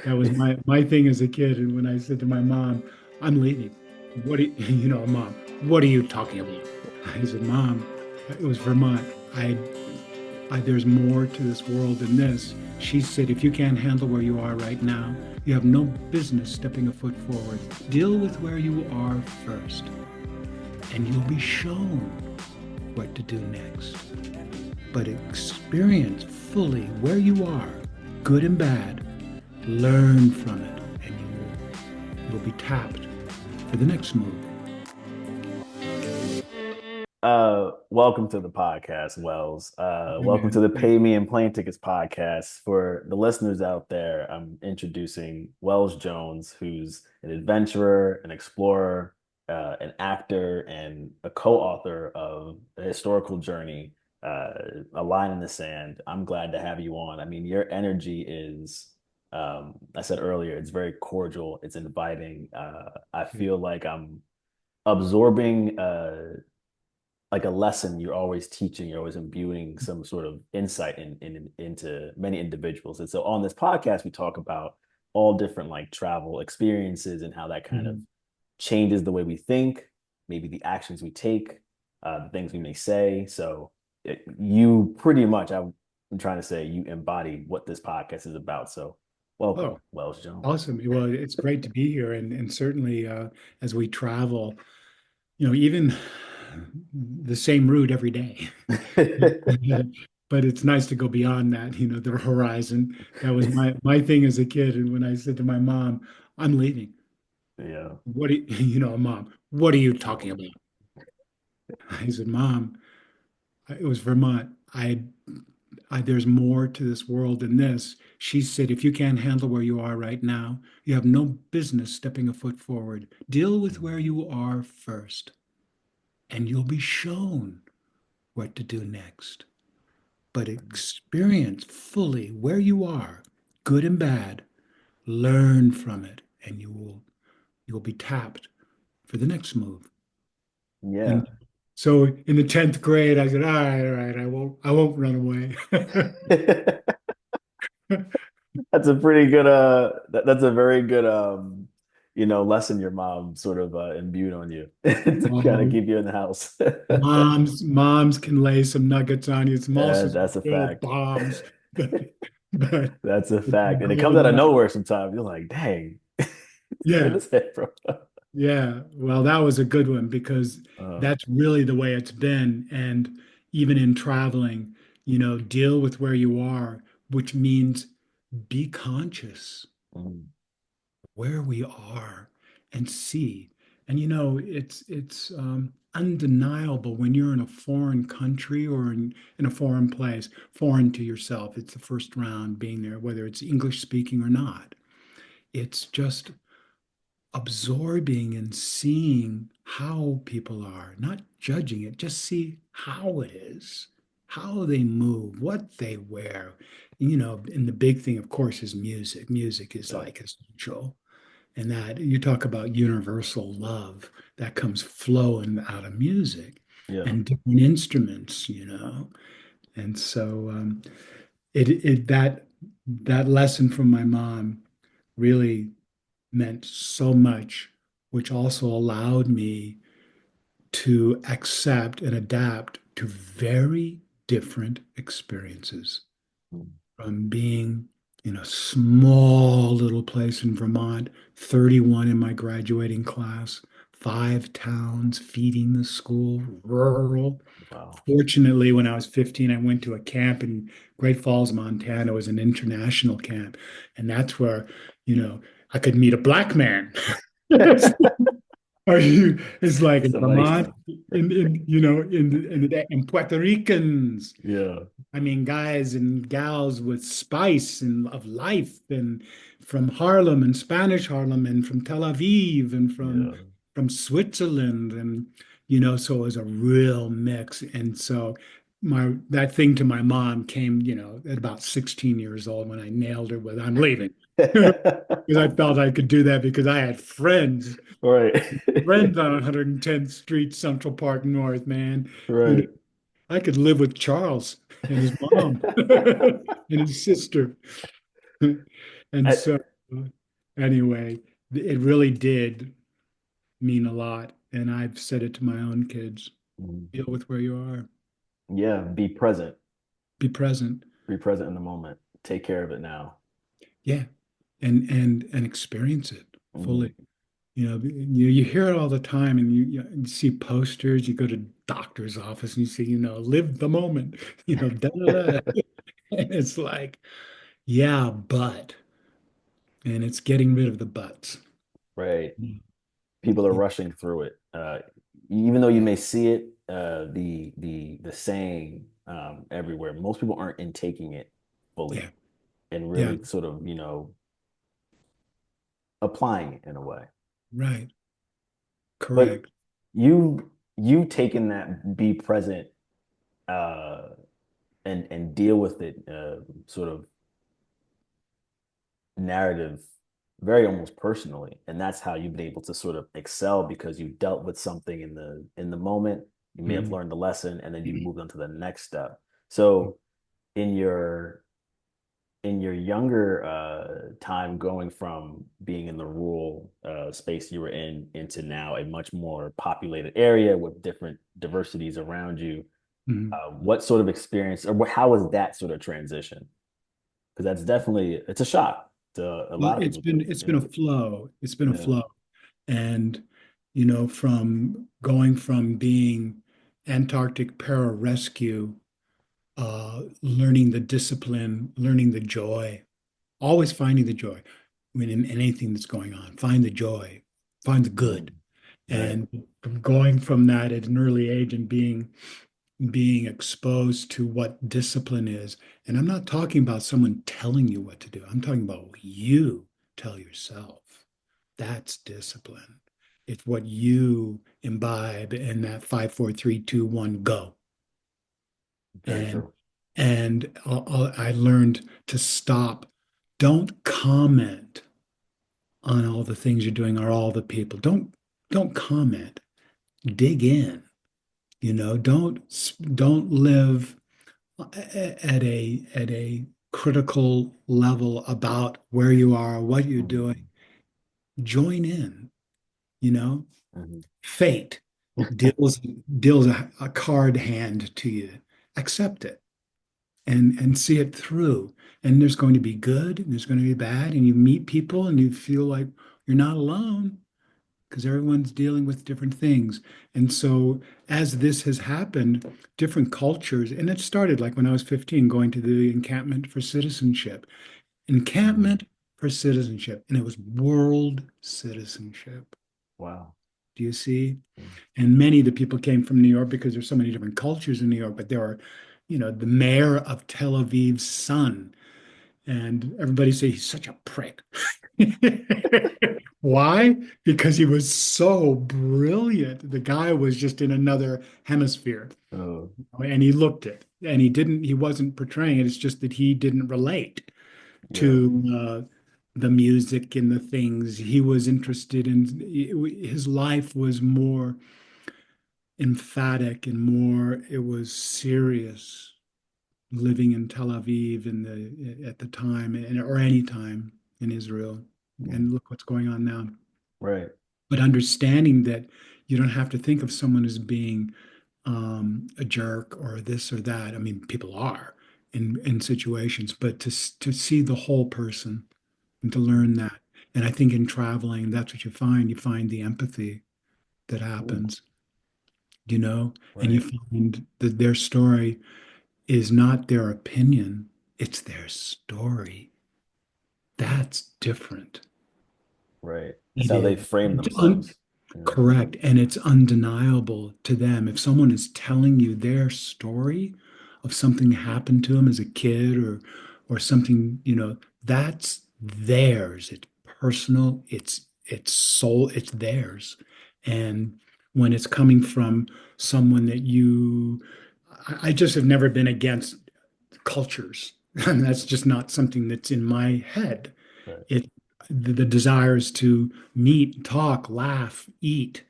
That was my thing as a kid. And when I said to my mom, I'm leaving. What do you, Mom, what are you talking about? I said, Mom, it was Vermont. There's more to this world than this. She said, if you can't handle where you are right now, you have no business stepping a foot forward. Deal with where you are first, and you'll be shown what to do next. But experience fully where you are, good and bad. Learn from it, and you'll be tapped for the next move. Welcome to the podcast, Wells. Hey, Welcome to man. the Pay Me and Plane Tickets podcast. For the listeners out there, I'm introducing Wells Jones, who's an adventurer, an explorer, an actor, and a co-author of A Historical Journey, A Line in the Sand. I'm glad to have you on. I mean, your energy is, I said earlier, it's very cordial, it's inviting. I feel like I'm absorbing like a lesson you're always teaching, you're always imbuing some sort of insight into many individuals. And so on this podcast, we talk about all different like travel experiences and how that kind of Mhm. changes the way we think, maybe the actions we take, the things we may say. So you pretty much, I'm trying to say, you embody what this podcast is about. So welcome, Oh, Wells Jones. awesome. Well, it's great to be here. And certainly as we travel, even the same route every day. But it's nice to go beyond that, the horizon. That was my thing as a kid. And when I said to my mom, I'm leaving. Yeah. What do you, Mom, what are you talking about? I said, Mom, it was Vermont. There's more to this world than this. She said, if you can't handle where you are right now, you have no business stepping a foot forward. Deal with where you are first, and you'll be shown what to do next. But experience fully where you are, good and bad. Learn from it, and you'll be tapped for the next move. Yeah. And so in the 10th grade, I said, all right, I won't run away. That's a pretty good that's a very good lesson your mom sort of imbued on you to kind of Um, keep you in the house. moms can lay some nuggets on you. Some also some That's a real fact. bombs, but That's a it's fact. And it comes out of golden. nowhere sometimes. You're like, dang, where Yeah, this head from? yeah. Well, that was a good one because Uh, that's really the way it's been. And even in traveling, deal with where you are, which means be conscious mm, where we are and see. And it's undeniable when you're in a foreign country or in a foreign place, foreign to yourself. It's the first round being there, whether it's English speaking or not. It's just absorbing and seeing how people are, not judging it, just see how it is, how they move, what they wear. And the big thing, of course, is music. Music is yeah, like essential. And that you talk about universal love that comes flowing out of music yeah. and different instruments. And so that lesson from my mom really meant so much, which also allowed me to accept and adapt to very different experiences Mm, from being in a small little place in Vermont, 31 in my graduating class, 5 towns, feeding the school, rural. wow. Fortunately, when I was 15, I went to a camp in Great Falls, Montana. It was an international camp. And that's where, I could meet a black man. Are you? It's like in Somebody, Vermont, in Puerto Ricans. yeah, I mean, guys and gals with spice and of life, and from Harlem and Spanish Harlem, and from Tel Aviv, and from yeah. from Switzerland, and so it was a real mix. And so that thing to my mom came, at about 16 years old when I nailed her with "I'm leaving," because I felt I could do that because I had Right. friends on 110th Street, Central Park North, man. You know, Right. I could live with Charles and his mom and his sister. And I, so, Anyway, it really did mean a lot. And I've said it to my own kids. Mhm. Deal with where you are. Yeah, be present. Be present. Be present in the moment. Take care of it now. Yeah. And experience it Mhm. fully. You hear it all the time, and you see posters. You go to doctor's office and you see, live the moment. Da, da, da. And it's like, yeah, but, and it's getting rid of the buts. Right. Mm. People are rushing through it. Even though you may see it, the saying everywhere, most people aren't intaking it fully Yeah, and yeah, really sort of, applying it in a way. right, But correct. you taking that be present uh and deal with it sort of narrative very almost personally, and that's how you've been able to sort of excel because you dealt with something in the moment. You may have Mhm. learned the lesson and then you moved on to the next step. So in your younger time, going from being in the rural space you were in into now a much more populated area with different diversities around you, Mhm. what sort of experience or how was that sort of transition? Because that's definitely it's a shock to a Well, lot of it's people. been it's been a flow. It's been a Yeah. flow. And, from going from being Antarctic pararescue, learning the discipline, learning the joy, always finding the joy in anything that's going on. Find the joy, find the Mhm. good. Right. And from going from that at an early age and being exposed to what discipline is. And I'm not talking about someone telling you what to do. I'm talking about what you tell yourself. That's discipline. It's what you imbibe in that 5, 4, 3, 2, 1, go. Very And true. I learned to stop. Don't comment on all the things you're doing or all the people. Don't comment. Dig in. Don't live at a critical level about where you are, what you're doing. Mhm. Join in, you know. Mhm. Fate deals deals a card hand to you. Accept it and see it through. And there's going to be good, and there's going to be bad, and you meet people and you feel like you're not alone because everyone's dealing with different things. And so as this has happened, different cultures, and it started like when I was 15 going to the encampment for citizenship. Mhm. Encampment for citizenship, and it was world citizenship. Wow. Do you see? Mhm. And many of the people came from New York because there's so many different cultures in New York, but there are, the mayor of Tel Aviv's son, and everybody say he's such a prick. Why? Because he was so brilliant. The guy was just in another hemisphere, Oh, and he looked it, and he wasn't portraying it. It's just that he didn't relate yeah. to the music and the things he was interested in. His life was more emphatic and more it was serious living in Tel Aviv at the time and or any time in Israel, Mhm. and look what's going on now. Right. But understanding that you don't have to think of someone as being a jerk or this or that. I mean, people are in situations, but to see the whole person and to learn Mhm. that. And I think in traveling, that's what you find. You find the empathy that Ooh, happens, and you right. find that their story is not their opinion, it's their story. That's different. Right. It's It how they is. frame It's un themselves. Yeah. Correct. And it's undeniable to them. If someone is telling you their story of something happened to them as a kid or something, that's theirs. It's personal, it's soul, it's theirs. And when it's coming from someone that I just have never been against cultures. And that's just not something that's in my head. Right. It the desires to meet, talk, laugh, eat,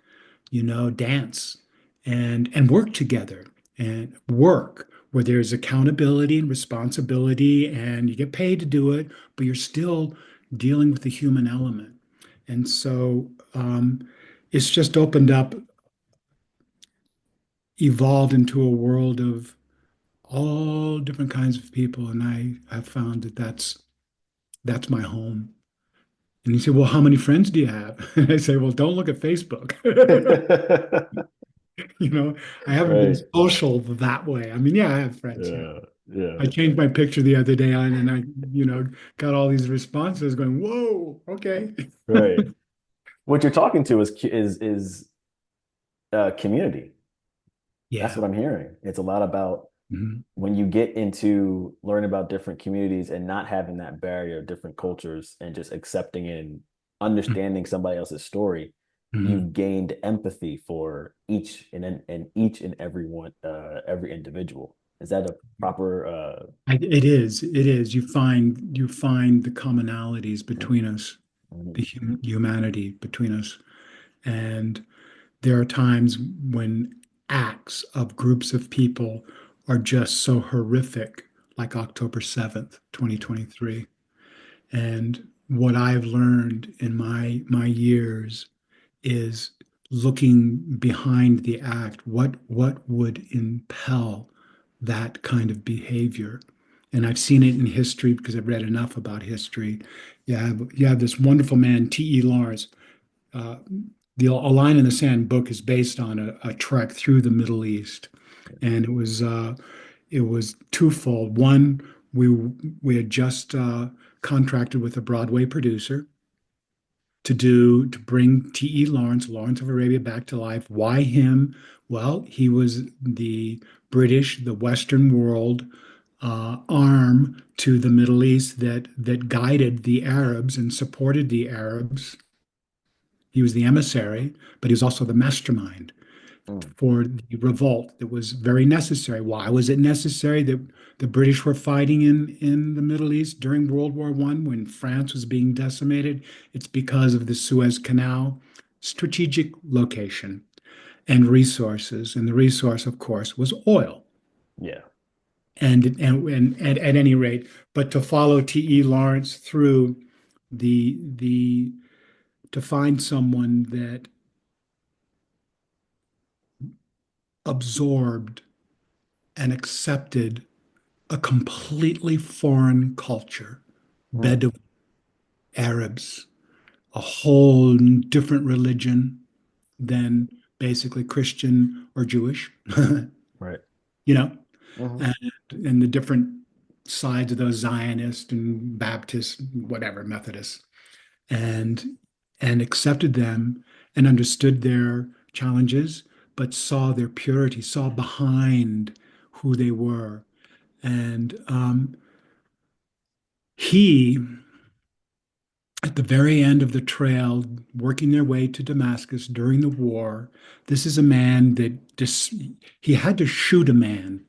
dance and work together and work where there's accountability and responsibility and you get paid to do it, but you're still dealing with the human element. And so it's just opened up, evolved into a world of all different kinds of people. And I have found that that's my home. And you say, well, how many friends do you have? And I say, well, don't look at Facebook. You know, I haven't been Right. social that way. I mean, yeah, I have friends. Yeah. Yeah. Yeah. I changed my picture the other day on, and I got all these responses going, whoa, okay. Right. What you're talking to is community. That's Yeah. what I'm hearing. It's a lot about Mhm. when you get into learning about different communities and not having that barrier of different cultures and just accepting and understanding somebody else's story, Mhm. you've gained empathy for each and every one, every individual. Is that a proper It is. It is. You find the commonalities between us, the mhm, humanity between us, and there are times when acts of groups of people are just so horrific, like October 7th, 2023. And what I've learned in my years is looking behind the act, what would impel that kind of behavior. And I've seen it in history because I've read enough about history. You have this wonderful man, T.E. Lawrence. Uh, the A Line in the Sand book is based on a trek through the Middle East, and it was twofold. One, we we had just contracted with a Broadway producer to bring T.E. Lawrence of Arabia, back to life. Why him? Well, he was the British, the Western world arm to the Middle East that guided the Arabs and supported the Arabs. He was the emissary, but he was also the mastermind mm, for the revolt that was very necessary. Why was it necessary that the British were fighting in the Middle East during World War I when France was being decimated? It's because of the Suez Canal, strategic location, and resources. And the resource, of course, was oil. yeah. And at any rate, but to follow T.E. Lawrence through the to find someone that absorbed and accepted a completely foreign culture, Mm, Bedouin, Arabs, a whole different religion than basically Christian or Jewish, right. you know, Hmm. and, and the different sides of those Zionists and Baptists, whatever, Methodists, and and accepted them and understood their challenges, but saw their purity, saw behind who they were. And he, at the very end of the trail, working their way to Damascus during the war, this is a man that he had to shoot a man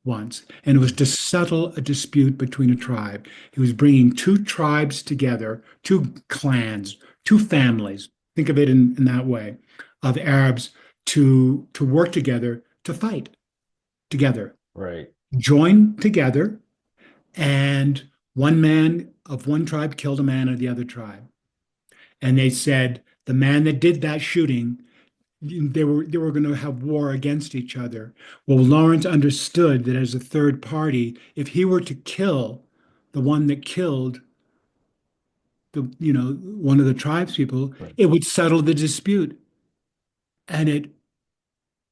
once, and it was to settle a dispute between a tribe. He was bringing two tribes together, two clans, two families. Think of it in that way, of Arabs to work together to fight together, Right. join together, and one man of one tribe killed a man of the other tribe. And they said the man that did that shooting, they were going to have war against each other. Well, Lawrence understood that as a third party, if he were to kill the one that killed one of the tribespeople, Right. it would settle the dispute. And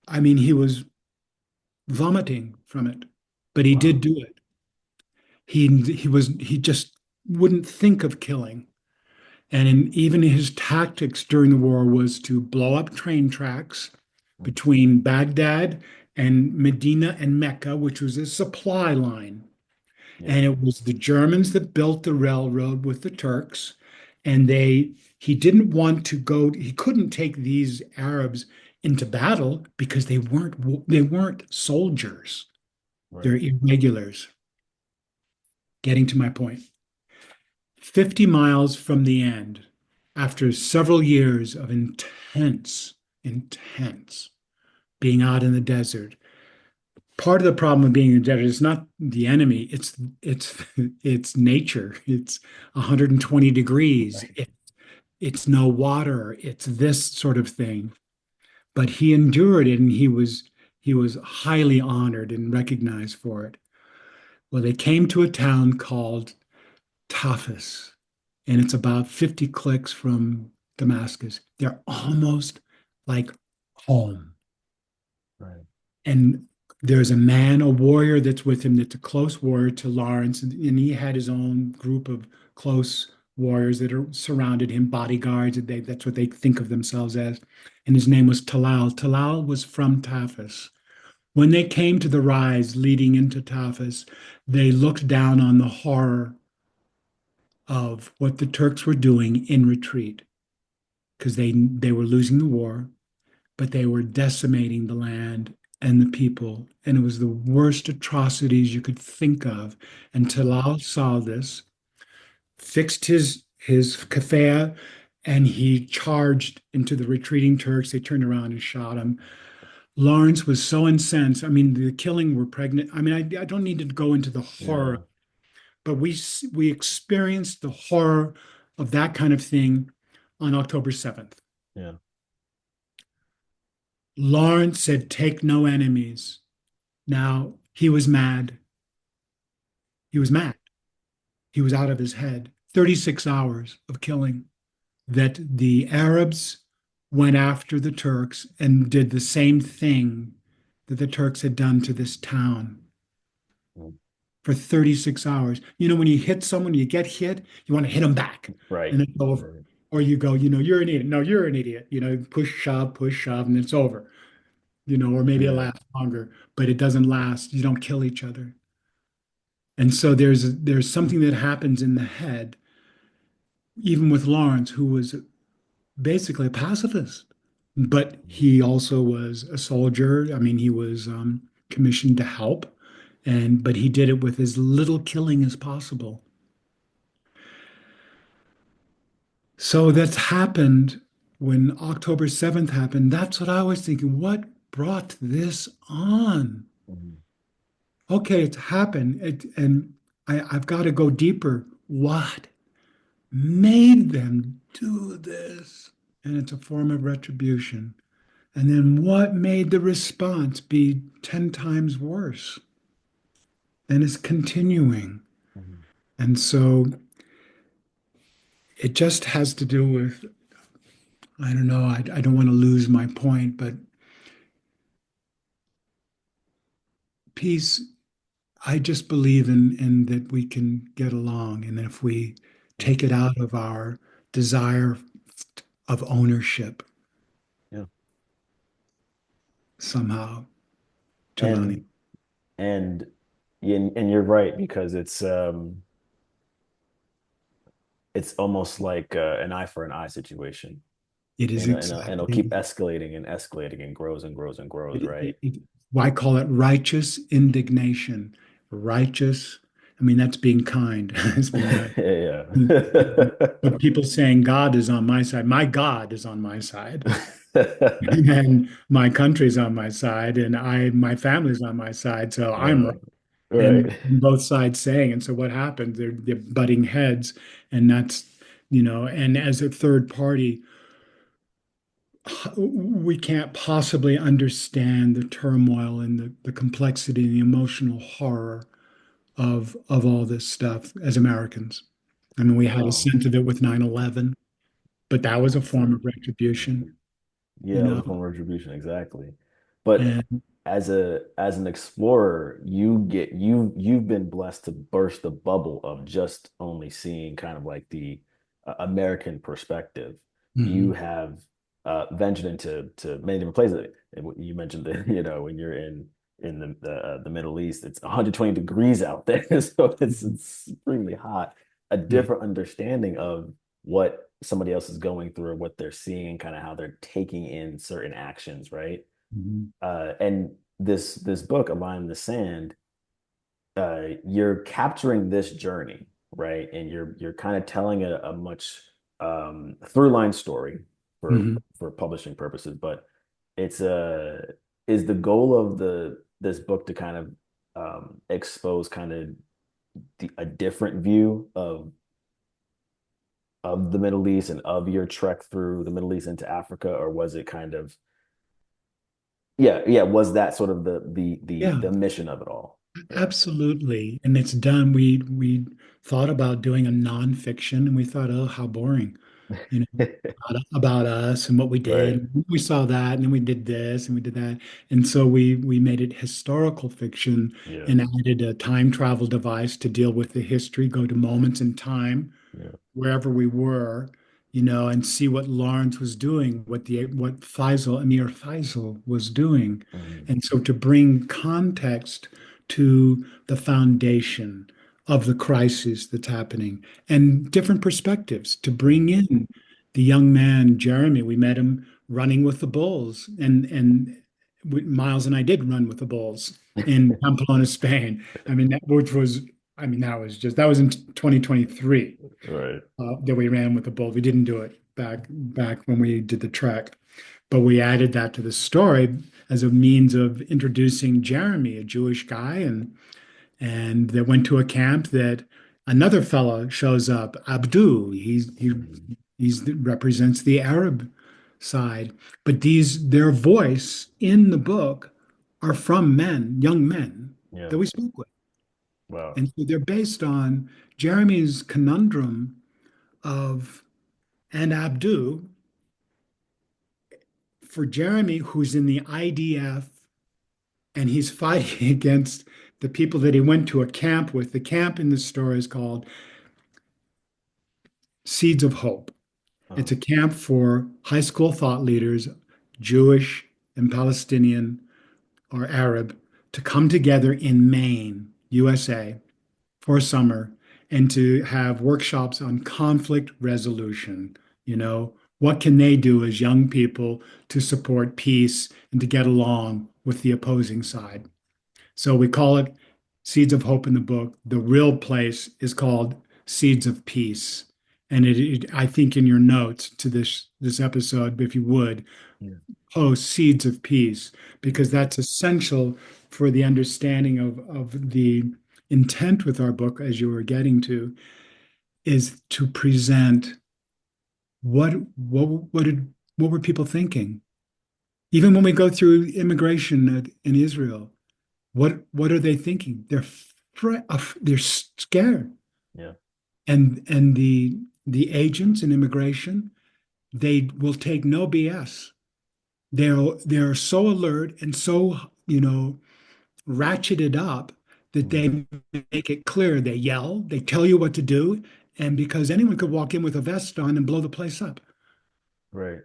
I mean, he was vomiting from it, but he did Wow. do it. He just wouldn't think of killing. And even his tactics during the war was to blow up train tracks Mm, between Baghdad and Medina and Mecca, which was a supply line. yeah. And it was the Germans that built the railroad with the Turks. And he didn't want to go, he couldn't take these Arabs into battle because they weren't soldiers. They're Right. irregulars. Getting to my point. 50 miles from the end, after several years of intense being out in the desert, part of the problem of being a desert is not the enemy, it's it's nature. It's 120 degrees. Right. It's no water. It's this sort of thing. But he endured it, and he was highly honored and recognized for it. Well, they came to a town called Tafis, and it's about 50 clicks from Damascus. They're almost like home. Right. And there's a man, a warrior that's with him that's a close warrior to Lawrence, and he had his own group of close warriors that are surrounded him, bodyguards. That's what they think of themselves as. And his name was Talal. Talal was from Tafis. When they came to the rise leading into Tafis, they looked down on the horror of what the Turks were doing in retreat because they were losing the war, but they were decimating the land and the people, and it was the worst atrocities you could think of. And Talal saw this, fixed his kafaya, and he charged into the retreating Turks. They turned around and shot him. Lawrence was so incensed. I mean, the killing were pregnant. I mean, I don't need to go into the horror, Yeah. but we experienced the horror of that kind of thing on October 7th. Yeah. Lawrence said, "Take no enemies." Now, he was mad. He was mad. He was out of his head. 36 hours of killing. That the Arabs went after the Turks and did the same thing that the Turks had done to this town Mm. for 36 hours. You know, when you hit someone, you get hit, you want to hit them back Right. and it's over. Right. Or you go, you're an idiot. No, you're an idiot. Push, shove, and it's over. Or maybe it Yeah. lasts longer, but it doesn't last. You don't kill each other. And so there's something that happens in the head, even with Lawrence, who was basically a pacifist, but he also was a soldier. I mean, he was commissioned to help, and but he did it with as little killing as possible. So that's happened when October 7th happened. That's what I was thinking. What brought this on? Mhm. Okay, it's happened, and I've got to go deeper. What made them do this? And it's a form of retribution. And then what made the response be 10 times worse? And it's continuing. Mhm. And so it just has to do with, I don't know, I don't want to lose my point, but peace, I just believe in that we can get along. And if we take Mhm. it out of our desire of ownership Yeah. somehow, Jelani, And and and you're right because it's almost like an eye for an eye situation. it is And it'll keep exactly. escalating and escalating and grows and grows and grows, right? Why call it righteous indignation? Righteous, I mean, that's being kind. It's being nice. Yeah. But people saying God is on my side, my God is on my side, and my country's on my side, and my family's on my side, so I'm Uh, right. And right. both sides saying, and so what happens? They're butting heads, and and as a third party, we can't possibly understand the turmoil and the complexity and the emotional horror of all this stuff as Americans. I mean, we had a No. sense of it with 9/11, but that was a form of Absolutely. retribution, Yeah, you it was know. a form of retribution, exactly. But And as an explorer, you've been blessed to burst the bubble of just only seeing kind of like the American perspective. You mhm, have ventured into many different places. And you mentioned that, when you're in the Middle East, it's 120 degrees out there, so mhm, it's extremely hot. A yeah, different understanding of what somebody else is going through or what they're seeing, kind of how they're taking in certain actions, right? mhm, And this book, A Line in the Sand, you're capturing this journey, right? And you're kind of telling a much through line story for mhm. publishing purposes, but it's is the goal of this book to kind of expose kind of a different view of the Middle East and of your trek through the Middle East into Africa, or was it kind of yeah, was that sort of Yeah, the mission of it all? Yeah. absolutely. And it's done. We thought about doing a nonfiction, and we thought, oh, how boring, you know, about us and what we Right. did. We saw that, and then we did this, and we did that, and so we made it historical fiction Yeah. and added a time travel device to deal with the history, go to moments in time Yeah. wherever we were, and see what Lawrence was doing, what Emir Faisal was doing. Mhm. And so to bring context to the foundation of the crisis that's happening and different perspectives to bring Mhm. in the young man, Jeremy. We met him running with the bulls, and Miles and I did run with the bulls in Pamplona, Spain. I mean, that was in 2023 Right. that we ran with the bull. We didn't do it back when we did the trek, but we added that to the story as a means of introducing Jeremy, a Jewish guy, and that went to a camp that another fellow shows up, Abdu. Mhm. He's represents the Arab side, but their voice in the book are from young men Yeah. that we spoke with. Wow. And so they're based on Jeremy's conundrum of and Abdu. For Jeremy, who's in the IDF and he's fighting against the people that he went to a camp with. The camp in the story is called Seeds of Hope. Uh, It's a camp for high school thought leaders, Jewish and Palestinian or Arab, to come together in Maine, USA, for summer and to have workshops on conflict resolution. What can they do as young people to support peace and to get along with the opposing side? So we call it Seeds of Hope in the book. The real place is called Seeds of Peace. And I think in your notes to this episode, if you would, yeah. post Seeds of Peace, because that's essential for the understanding of the intent with our book, as you were getting to, is to present what were people thinking? Even when we go through immigration in Israel, what are they thinking? They're scared, Yeah. and the agents in immigration, they will take no BS. They're so alert and so ratcheted up that Mhm. they make it clear. They yell, they tell you what to do, and because anyone could walk in with a vest on and blow the place up, Right.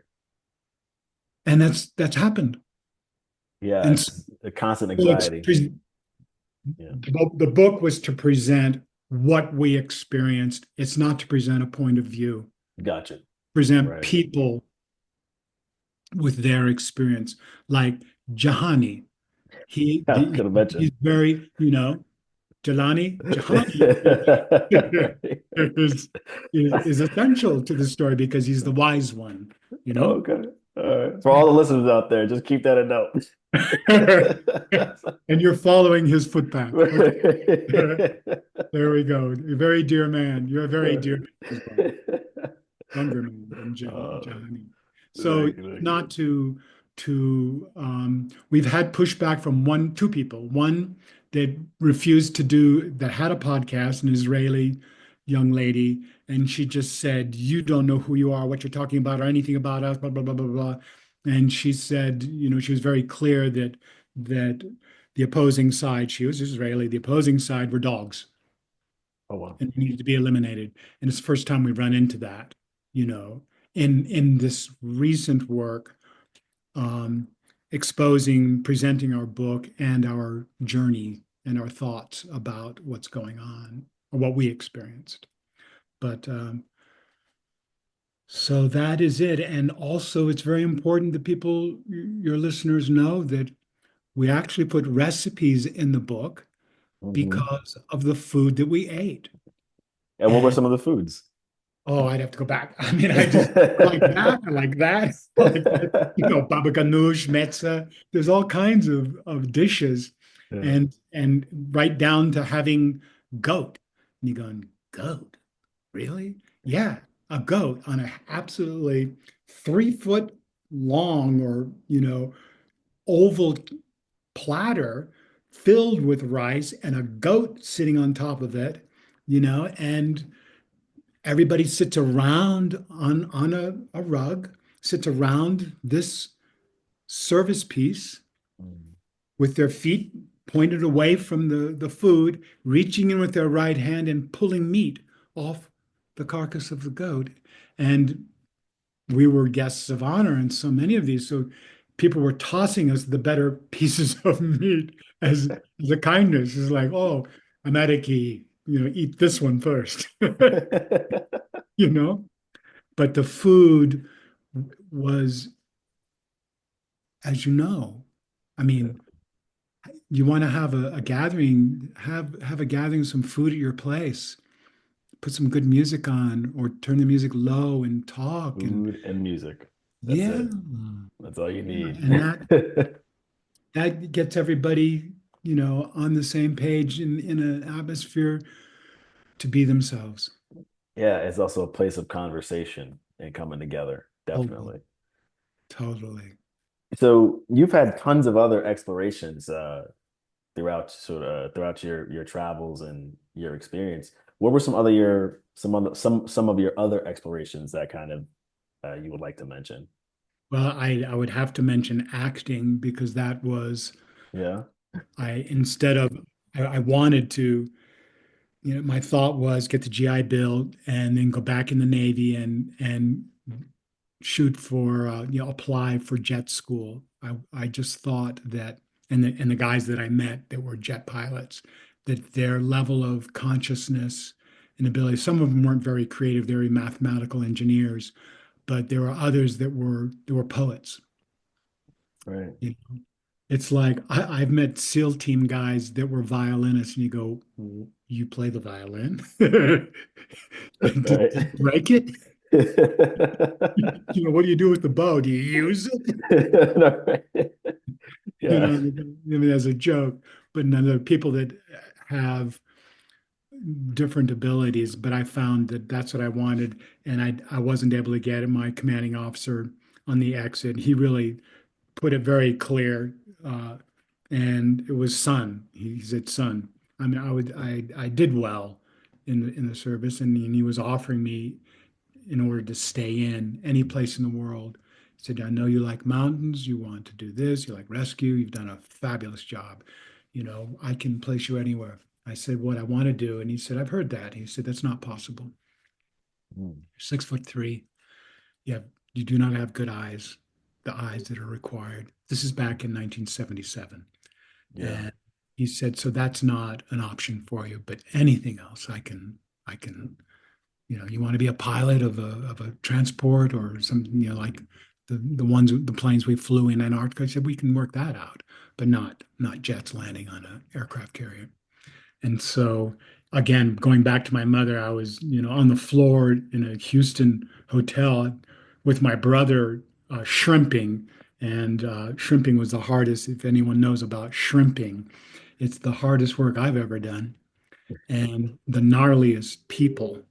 and that's happened. Yeah, And so it's a constant it's anxiety. Yeah. the book was to present what we experienced. It's not to present a point of view. Gotcha. Present Right. people with their experience, like Jahani. I could He's imagine. very, Jahani is, is essential to the story because he's the wise one, you know? Okay. All right. For all the listeners out there, just keep that in note. And you're following his footpath. Okay. There we go. A very dear man. You're a very dear man as well. Younger man than Uh, Jahani. So thank you, thank not we've had pushback from two people. One that refused to that had a podcast, an Israeli young lady, and she just said, "You don't know who you are, what you're talking about, or anything about us, blah, blah, blah, blah, blah." And she said, she was very clear that the opposing side, she was Israeli, the opposing side were dogs Oh, wow. and needed to be eliminated. And it's the first time we run into that, you know, in this recent work, presenting our book and our journey and our thoughts about what's going on or what we experienced. But so that is it. And also, it's very important that your listeners know that we actually put recipes in the book Hmm. because of the food that we ate. And what were And some of the foods? oh, I'd have to go back. I mean, I like that. I like that. I like that. Baba ganoush, metza. There's all kinds of dishes. Yeah. and right down to having goat. And you're going, goat? Really? Yeah, a goat on a absolutely 3 foot long or oval platter filled with rice and a goat sitting on top of it, and everybody sits around on a rug, sits around this service piece Mm. with their feet pointed away from the food, reaching in with their right hand and pulling meat off the carcass of the goat. And we were guests of honor in so many of these. So people were tossing us the better pieces of meat as the kindness is like, oh, Ameriki, eat this one first, you know? But the food was, as you know, I mean, you want to have a gathering, have a gathering, some food at your place, put some good music on, or turn the music low and talk. And Food and music. That's yeah, it. That's all you yeah, need. and that gets everybody, on the same page in an atmosphere to be themselves. Yeah, it's also a place of conversation and coming together. Totally, Definitely. totally. So you've had tons of other explorations throughout your travels and your experience. What were some of your other explorations that kind of you would like to mention? Well, I would have to mention acting because that was Yeah. I instead of I wanted to, my thought was get the GI Bill and then go back in the Navy and shoot for apply for jet school. I just thought that and the guys that I met that were jet pilots, that their level of consciousness and ability, some of them weren't very creative, very mathematical engineers, but there were others that were poets. Right. You know, it's like I've met SEAL team guys that were violinists, and you go, you play the violin? Did you Right. break it? What do you do with the bow? Do you use it? No, right. Yeah. I mean, as a joke, but none of the people that have different abilities, but I found that that's what I wanted, and I wasn't able to get it. My commanding officer on the exit, he really put it very clear, and it was son. He said, "Son, I mean, I did well in the service, and he was offering me in order to stay in any place in the world. He said, I know you like mountains, you want to do this, you like rescue, you've done a fabulous job. I can place you anywhere. I said, what I want to do. And he said, I've heard that. He said, that's not possible. Mm. 6'3". You do not have good eyes, the eyes that are required. This is back in 1977. Yeah. And he said, so that's not an option for you, but anything else I can you want to be a pilot of a transport or something, like the planes we flew in Antarctica. I said we can work that out, but not jets landing on an aircraft carrier. And so again, going back to my mother, I was, on the floor in a Houston hotel with my brother shrimping. And shrimping was the hardest. If anyone knows about shrimping, it's the hardest work I've ever done and the gnarliest people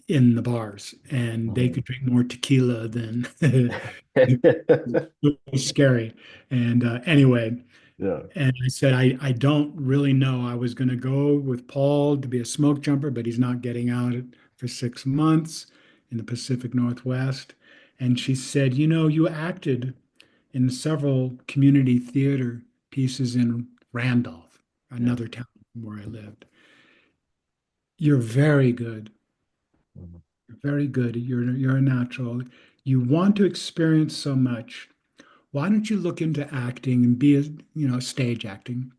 in the bars, and they Mhm. could drink more tequila than it was scary. And anyway, Yeah. and I said, I don't really know. I was going to go with Paul to be a smoke jumper, but he's not getting out for 6 months in the Pacific Northwest. And she said, you acted in several community theater pieces in Randolph, Yeah. another town where I lived. You're very good. Mhm. Very good. You're a natural. You want to experience so much. Why don't you look into acting and be stage acting?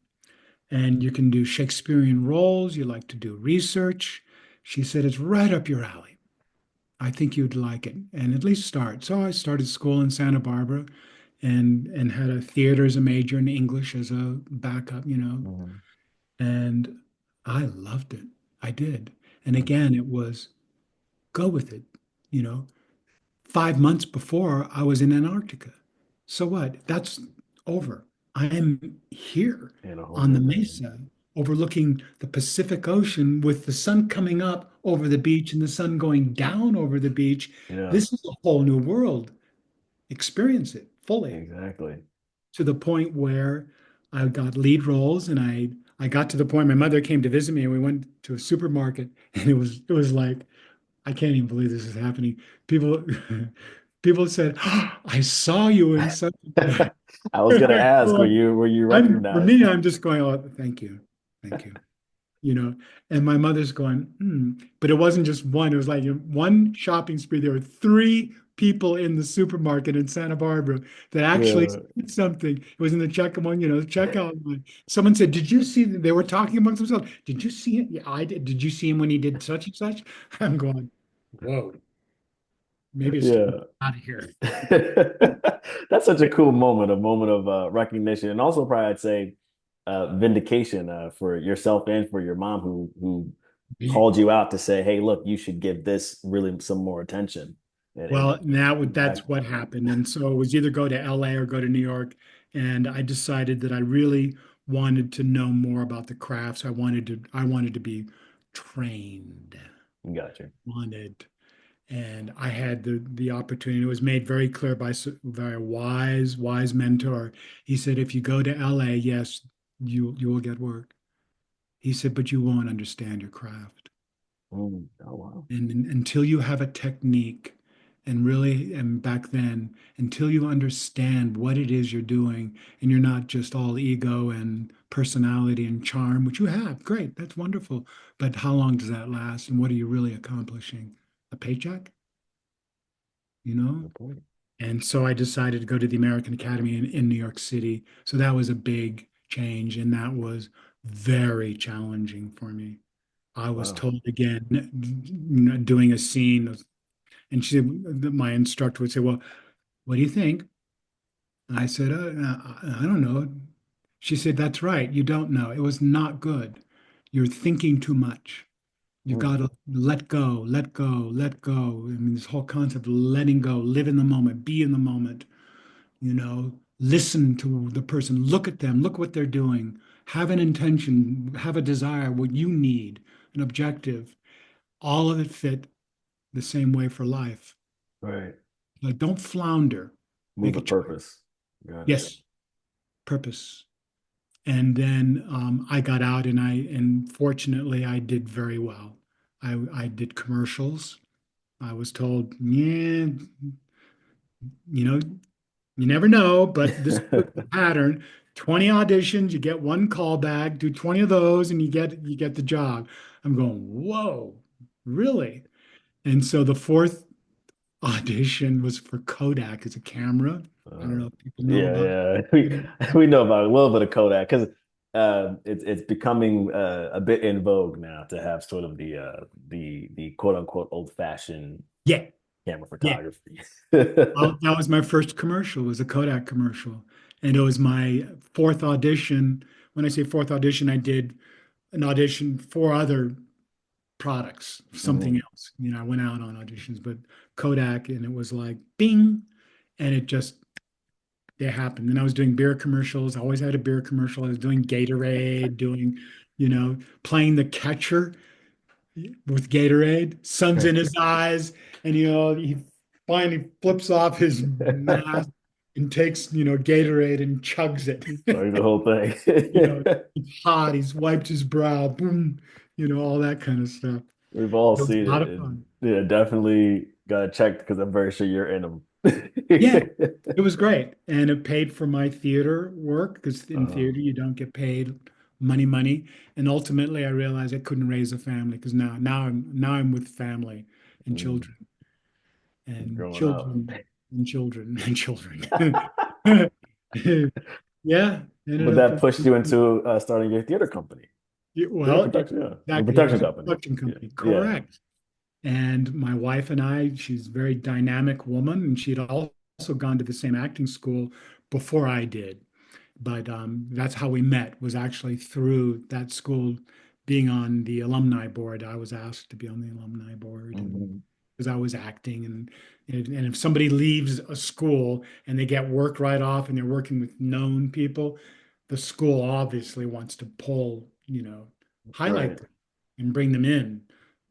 And you can do Shakespearean roles. You like to do research. She said it's right up your alley. I think you'd like it, and at least start. So I started school in Santa Barbara, and had a theater as a major and English as a backup. Mhm. And I loved it. I did. And again, it was go with it. You know, 5 months before I was in Antarctica. So what? That's over. I'm here in a whole on the new thing. mesa overlooking the Pacific Ocean with the sun coming up over the beach and the sun going down over the beach. Yeah, This is a whole new world. Experience it fully exactly. to the point where I got lead roles and I got to the point my mother came to visit me and we went to a supermarket and it was like I can't even believe this is happening. People people said, "Oh, I saw you in something." I was gonna ask, were you For recognized? me, I'm just going, oh, thank you. Thank you. You know, and my mother's going, but it wasn't just one. It was like in one shopping spree. There were three people in the supermarket in Santa Barbara that actually Yeah. said something. It was in the the checkout line. Someone said, "Did you see?" They were talking amongst themselves. Did you see it? Yeah, I did. Did you see him when he did such and such? I'm going, whoa, maybe it's time Yeah. to get out of here. That's such a cool moment, a moment of recognition, and also probably I'd say vindication for yourself and for your mom who called you out to say, "Hey, look, you should give this really some more attention." And Well, now back, that's what happened. And so it was either go to LA or go to New York. And I decided that I really wanted to know more about the crafts. I wanted to be trained, got you. wanted. And I had the opportunity. It was made very clear by a wise mentor. He said, if you go to LA, yes, you will get work. He said, but you won't understand your craft. Oh wow. And until you have a technique and really, and back then, until you understand what it is you're doing and you're not just all ego and personality and charm, which you have, great, that's wonderful. But how long does that last? And what are you really accomplishing? A paycheck, you know? Good point. And so I decided to go to the American Academy in New York City. So that was a big change, and that was very challenging for me. I was Wow. told again, doing a scene, and my instructor would say, "Well, what do you think?" And I said, I don't know." She said, "That's right. You don't know. It was not good. You're thinking too much. You got Mm, to let go, let go, let go." I mean, this whole concept of letting go, live in the moment, be in the moment, listen to the person, look at them, look what they're doing, have an intention, have a desire, what you need, an objective. All of it fit the same way for life. right. Like, don't flounder. Move Make a with choice. purpose. Got it. Yes, purpose. And then I got out, and fortunately, I did very well. I did commercials. I was told, yeah, you know, you never know, but this is the pattern. 20 auditions, you get one call back, do 20 of those, and you get the job. I'm going, whoa, really? And so the fourth audition was for Kodak as a camera. I don't Uh, know if people know yeah, about yeah. it. We know about a little bit of Kodak because it's becoming a bit in vogue now to have sort of the quote unquote old fashioned Yeah, camera yeah. photography. Well, that was my first commercial, was a Kodak commercial. And it was my fourth audition. When I say fourth audition, I did an audition for other products, something Mhm. else. I went out on auditions, but Kodak, and it was like bing, and it just it happened. And I was doing beer commercials. I always had a beer commercial. I was doing Gatorade, playing the catcher with Gatorade. Sun's in his eyes, and he finally flips off his mask and takes Gatorade and chugs it. Like the whole thing. It's hot. He's wiped his brow. Boom. All that kind of stuff. We've all It was seen a lot it. of And fun. yeah, definitely got to check because I'm very sure you're in them. Yeah, it was great. And it paid for my theater work because in uh, theater you don't get paid money. And ultimately I realized I couldn't raise a family because now I'm with family and mm, children and growing up. children and children and children. Yeah, ended But up that with pushed you into starting your theater company, theater well, production, yeah, your exactly. Yeah, it production was a company. production Yeah, company. yeah. Correct. And my wife and I, she's a very dynamic woman, and she'd also gone to the same acting school before I did. But that's how we met, was actually through that school being on the alumni board. I was asked to be on the alumni board, and Mhm. because I was acting, and if somebody leaves a school and they get work right off and they're working with known people, the school obviously wants to pull, highlight Right. them and bring them in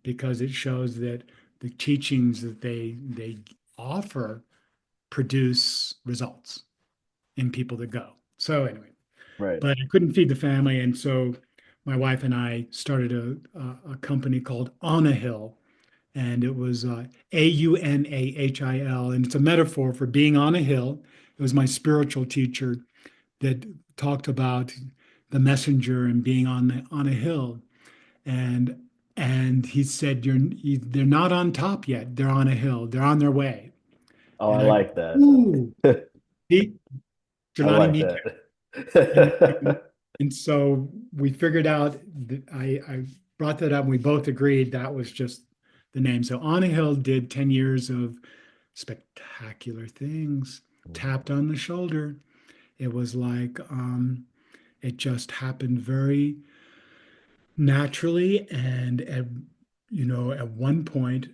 because it shows that the teachings that they offer produce results in people that go. So anyway, Right. but I couldn't feed the family, and so my wife and I started a company called On a Hill, and it was Aunahil, and it's a metaphor for being on a hill. It was my spiritual teacher that talked about the messenger and being on a hill, and he said, they're not on top yet. They're on a hill. They're on their way." Oh, I And I go, like that. "Ooh, Pete, I Jelani, like me too." And, that. and so we figured out that I brought that up and we both agreed that was just the name. So On a Hill did 10 years of spectacular things, tapped on the shoulder. It was like it just happened very naturally. And at one point,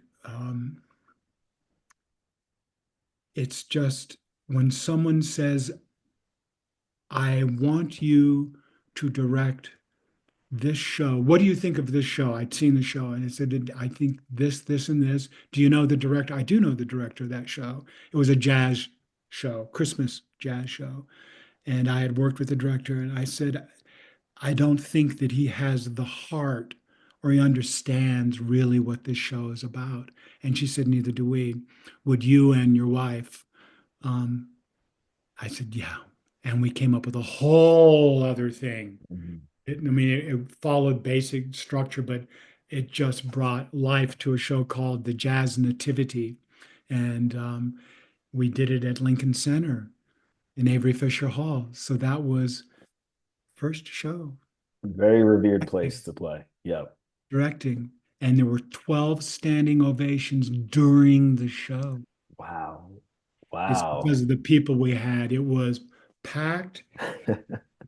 it's just when someone says, "I want you to direct this show. What do you think of this show?" I'd seen the show and I said, "I think this, and this." "Do you know the director?" "I do know the director of that show." It was a jazz show, Christmas jazz show. And I had worked with the director and I said, "I don't think that he has the heart or he understands really what this show is about." And she said, "Neither do we. Would you and your wife?" Um, I said, "Yeah." And we came up with a whole other thing. Mhm. It followed basic structure, but it just brought life to a show called The Jazz Nativity. And we did it at Lincoln Center in Avery Fisher Hall. So that was first show Very revered place to play. Yep. directing. And there were 12 standing ovations during the show. Wow. It's because Wow. of the people we had. It was packed.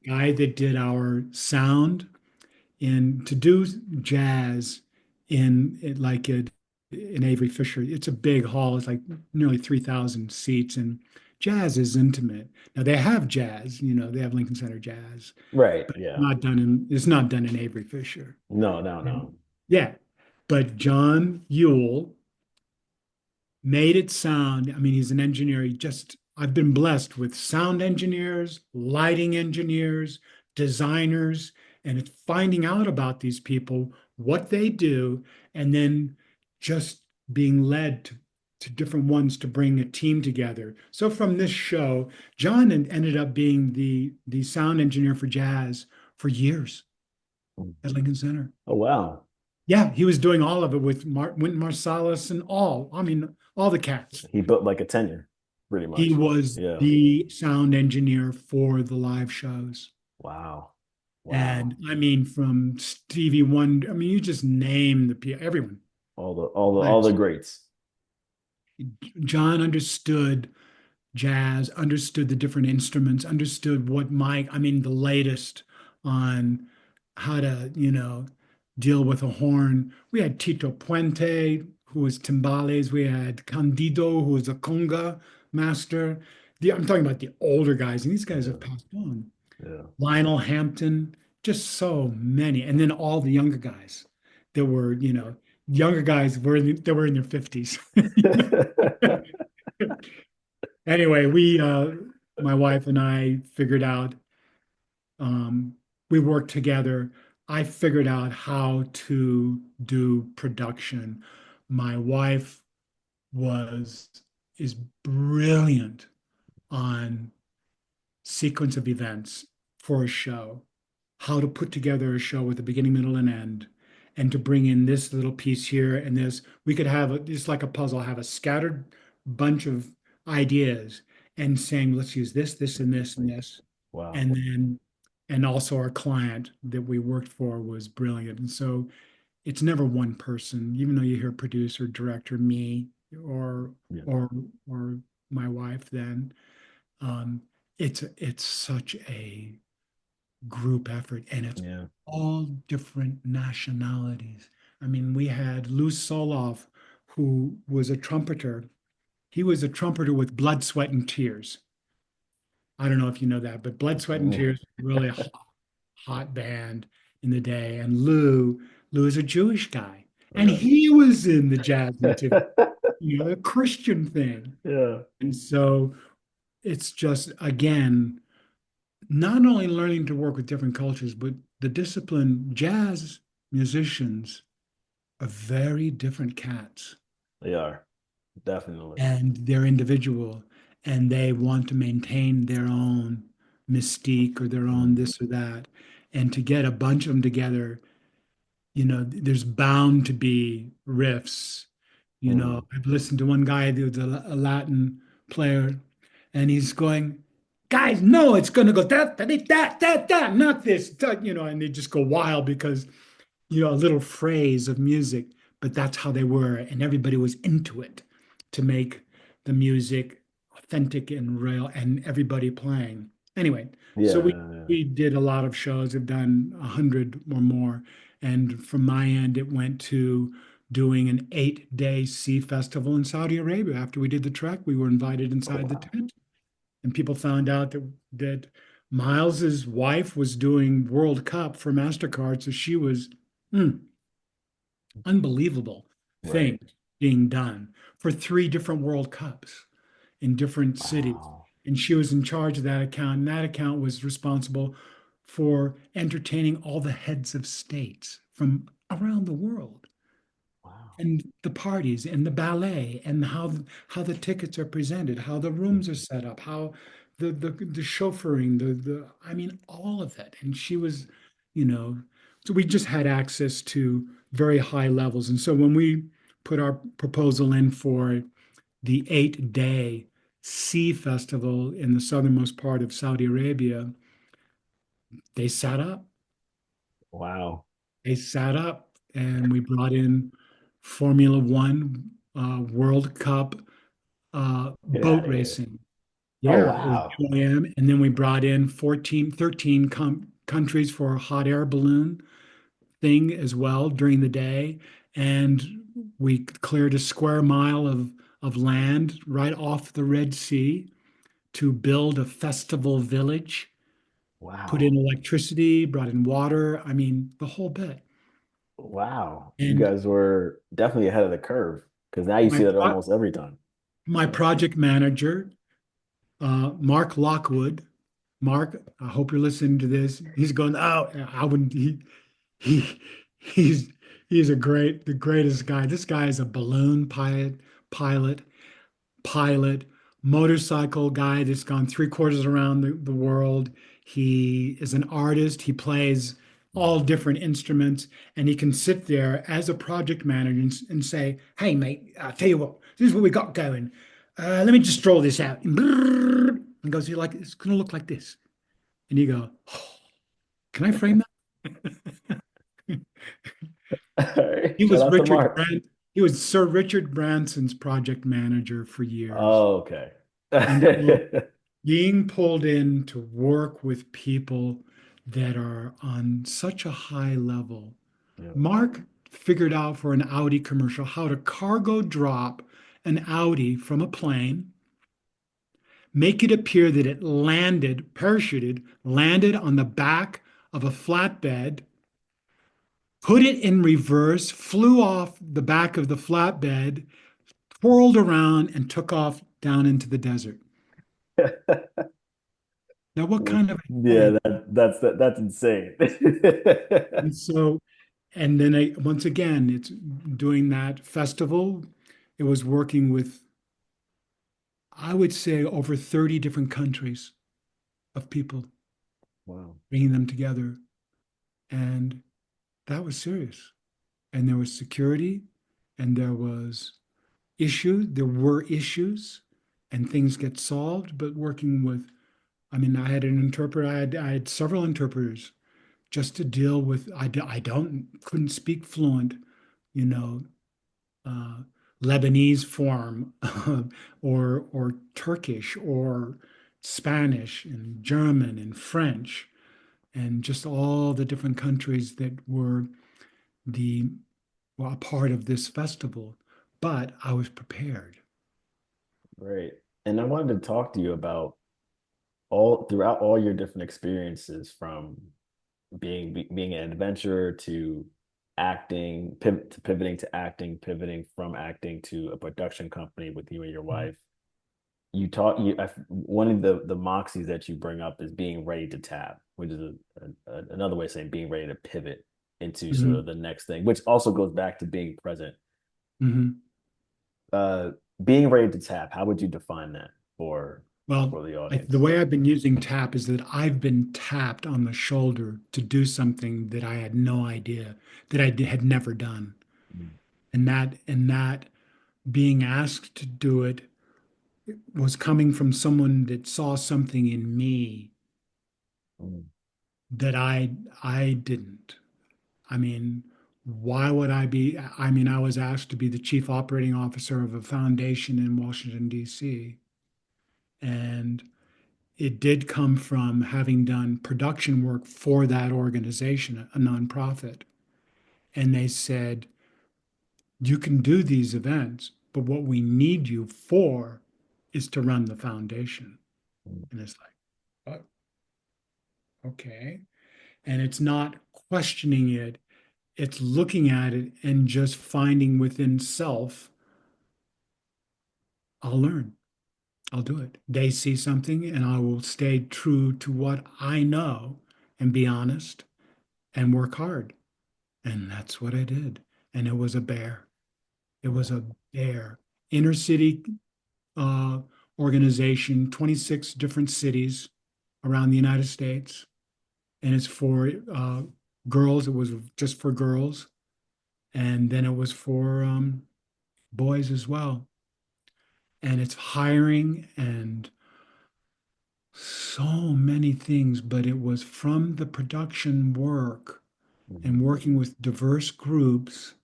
Guy that did our sound and to do jazz like in Avery Fisher, it's a big hall. It's like nearly 3,000 seats, and jazz is intimate. Now they have jazz, they have Lincoln Center Jazz, Right. but Yeah. it's not done in Avery Fisher. No, no, And no. yeah, but John Yule made it sound. I mean, he's an engineer. I've been blessed with sound engineers, lighting engineers, designers, and it's finding out about these people, what they do, and then just being led to different ones to bring a team together. So from this show, John ended up being the sound engineer for jazz for years at Lincoln Center. Oh, wow. Yeah, he was doing all of it with Wynton Marsalis and all the cats. He built like a tenure, pretty He much. was Yeah. the sound engineer for the live shows. Wow. Wow. And I mean, from Stevie Wonder, I mean, you just name everyone. All the greats. John understood jazz, understood the different instruments, understood I mean, the latest on how to, deal with a horn. We had Tito Puente, who was timbales. We had Candido, who was a conga master. I'm talking about the older guys, and these guys have Yeah. passed on. Yeah. Lionel Hampton, just so many. And then all the younger guys that were, younger guys that were in their 50s. Anyway, my wife and I figured out, um, we worked together. I figured out how to do production. My wife was is brilliant on sequence of events for a show, how to put together a show with a beginning, middle, and end, and to bring in this little piece here and this. We could have it's like a puzzle, have a scattered bunch of ideas and saying, let's use this, and this, and this. Wow. And then, and also our client that we worked for was brilliant. And so it's never one person, even though you hear producer, director, me, or Yeah. or or my wife, then um, it's such a group effort and it's Yeah. all different nationalities. I mean, we had Lou Soloff, who was a trumpeter. He was a trumpeter with Blood, Sweat, and Tears. I don't know if you know that, but Blood, Sweat, and Tears really a hot band in the day. And Lou is a Jewish guy, and Right. he was in the Jazz Nativity, a Christian thing. Yeah. And so it's just again not only learning to work with different cultures, but the discipline. Jazz musicians are very different cats, They are. Definitely. and they're individual, and they want to maintain their own mystique or their own Mm. this or that. And to get a bunch of them together, there's bound to be riffs. Mm. I've listened to one guy who's a Latin player, and he's going, guys, no, it's going to go that, that, that, that, that, not this, that, and they just go wild because, a little phrase of music, but that's how they were. And everybody was into it to make the music authentic and real and everybody playing. Anyway, so we, Yeah. we did a lot of shows, have done 100 or more. And from my end, it went to doing an 8-day sea festival in Saudi Arabia. After we did the trek, we were invited Oh, inside the wow. tent, and people found out that Miles's wife was doing World Cup for MasterCard, so she was mm, unbelievable Right. thing being done for 3 different World Cups in different cities. Wow. And she was in charge of that account. And that account was responsible for entertaining all the heads of states from around the world, Wow. and the parties and the ballet and how the tickets are presented, how the rooms are set up, how the chauffeuring, the I mean all of it. And she was, you know, so we just had access to very high levels. And so when we put our proposal in for the 8-day sea festival in the southernmost part of Saudi Arabia, they sat up. Wow. They sat up, and we brought in Formula One, World Cup, Get out boat of here. racing. Oh, Yeah, it was wow. UAM. And then we brought in 13 countries for a hot air balloon thing as well during the day. And we cleared a square mile of land right off the Red Sea to build a festival village, put in Wow. electricity, brought in water. I mean, the whole bit. Wow. You And guys were definitely ahead of the curve because now you my see that pro- almost every time. my project manager, Mark Lockwood. Mark, I hope you're listening to this. He's going, oh, I wouldn't. He he's he's the greatest guy. This guy is a balloon pilot, pilot, motorcycle guy that's gone 3/4 around the world. He is an artist. He plays all different instruments, and he can sit there as a project manager and say, "Hey, mate, I'll tell you what, this is what we got going. Let me just draw this out." And goes, "You like it's going to look like this," and you go, oh, "Can I frame that?" All right. He Shout was out to Mark. He was Sir Richard Branson's project manager for years. Oh, okay. And so being pulled in to work with people that are on such a high level. Yeah. Mark figured out for an Audi commercial how to cargo drop an Audi from a plane, make it appear that it landed, parachuted, landed on the back of a flatbed, put it in reverse, flew off the back of the flatbed, twirled around, and took off down into the desert. Now, what kind of a Yeah, head? that's insane. And so, and then once again, it's doing that festival. It was working with, I would say, over 30 different countries of people, Wow. bringing them together. And that was serious. And there was security, and there were issues, and things get solved, but working with, I mean, I had an interpreter, I had several interpreters just to deal with, I couldn't speak fluent, you know, uh, Lebanese form, or Turkish or Spanish and German and French, and just all the different countries that were the well, a part of this festival. but I was prepared. Right. And I wanted to talk to you about all throughout all your different experiences from being an adventurer to acting, pivoting to acting, pivoting from acting to a production company with you and your wife. You taught you one of the moxies that you bring up is being ready to tap, which is another way of saying being ready to pivot into sort Mm-hmm. of the next thing, which also goes back to being present. Mm-hmm. Uh, Being ready to tap, how would you define that Well, for the the audience? way I've been using tap is that I've been tapped on the shoulder to do something that I had no idea that had never done. Mm, And that being asked to do it was coming from someone that saw something in me mm, that I didn't. I mean, why would I be? I mean, I was asked to be the chief operating officer of a foundation in Washington, D.C. And it did come from having done production work for that organization, a nonprofit. And they said, you can do these events, but what we need you for is to run the foundation. mm, And it's like, oh, okay. And it's not questioning it, it's looking at it and just finding within self, I'll learn, I'll do it. They see something and I will stay true to what I know and be honest and work hard. And that's what I did. And it was a bear. It was yeah. a bear. Inner city uh, organization, 26 different cities around the United States. And it's for girls. It was just for girls. And then it was for boys as well. And it's hiring and so many things, but it was from the production work and Mhm. working with diverse groups,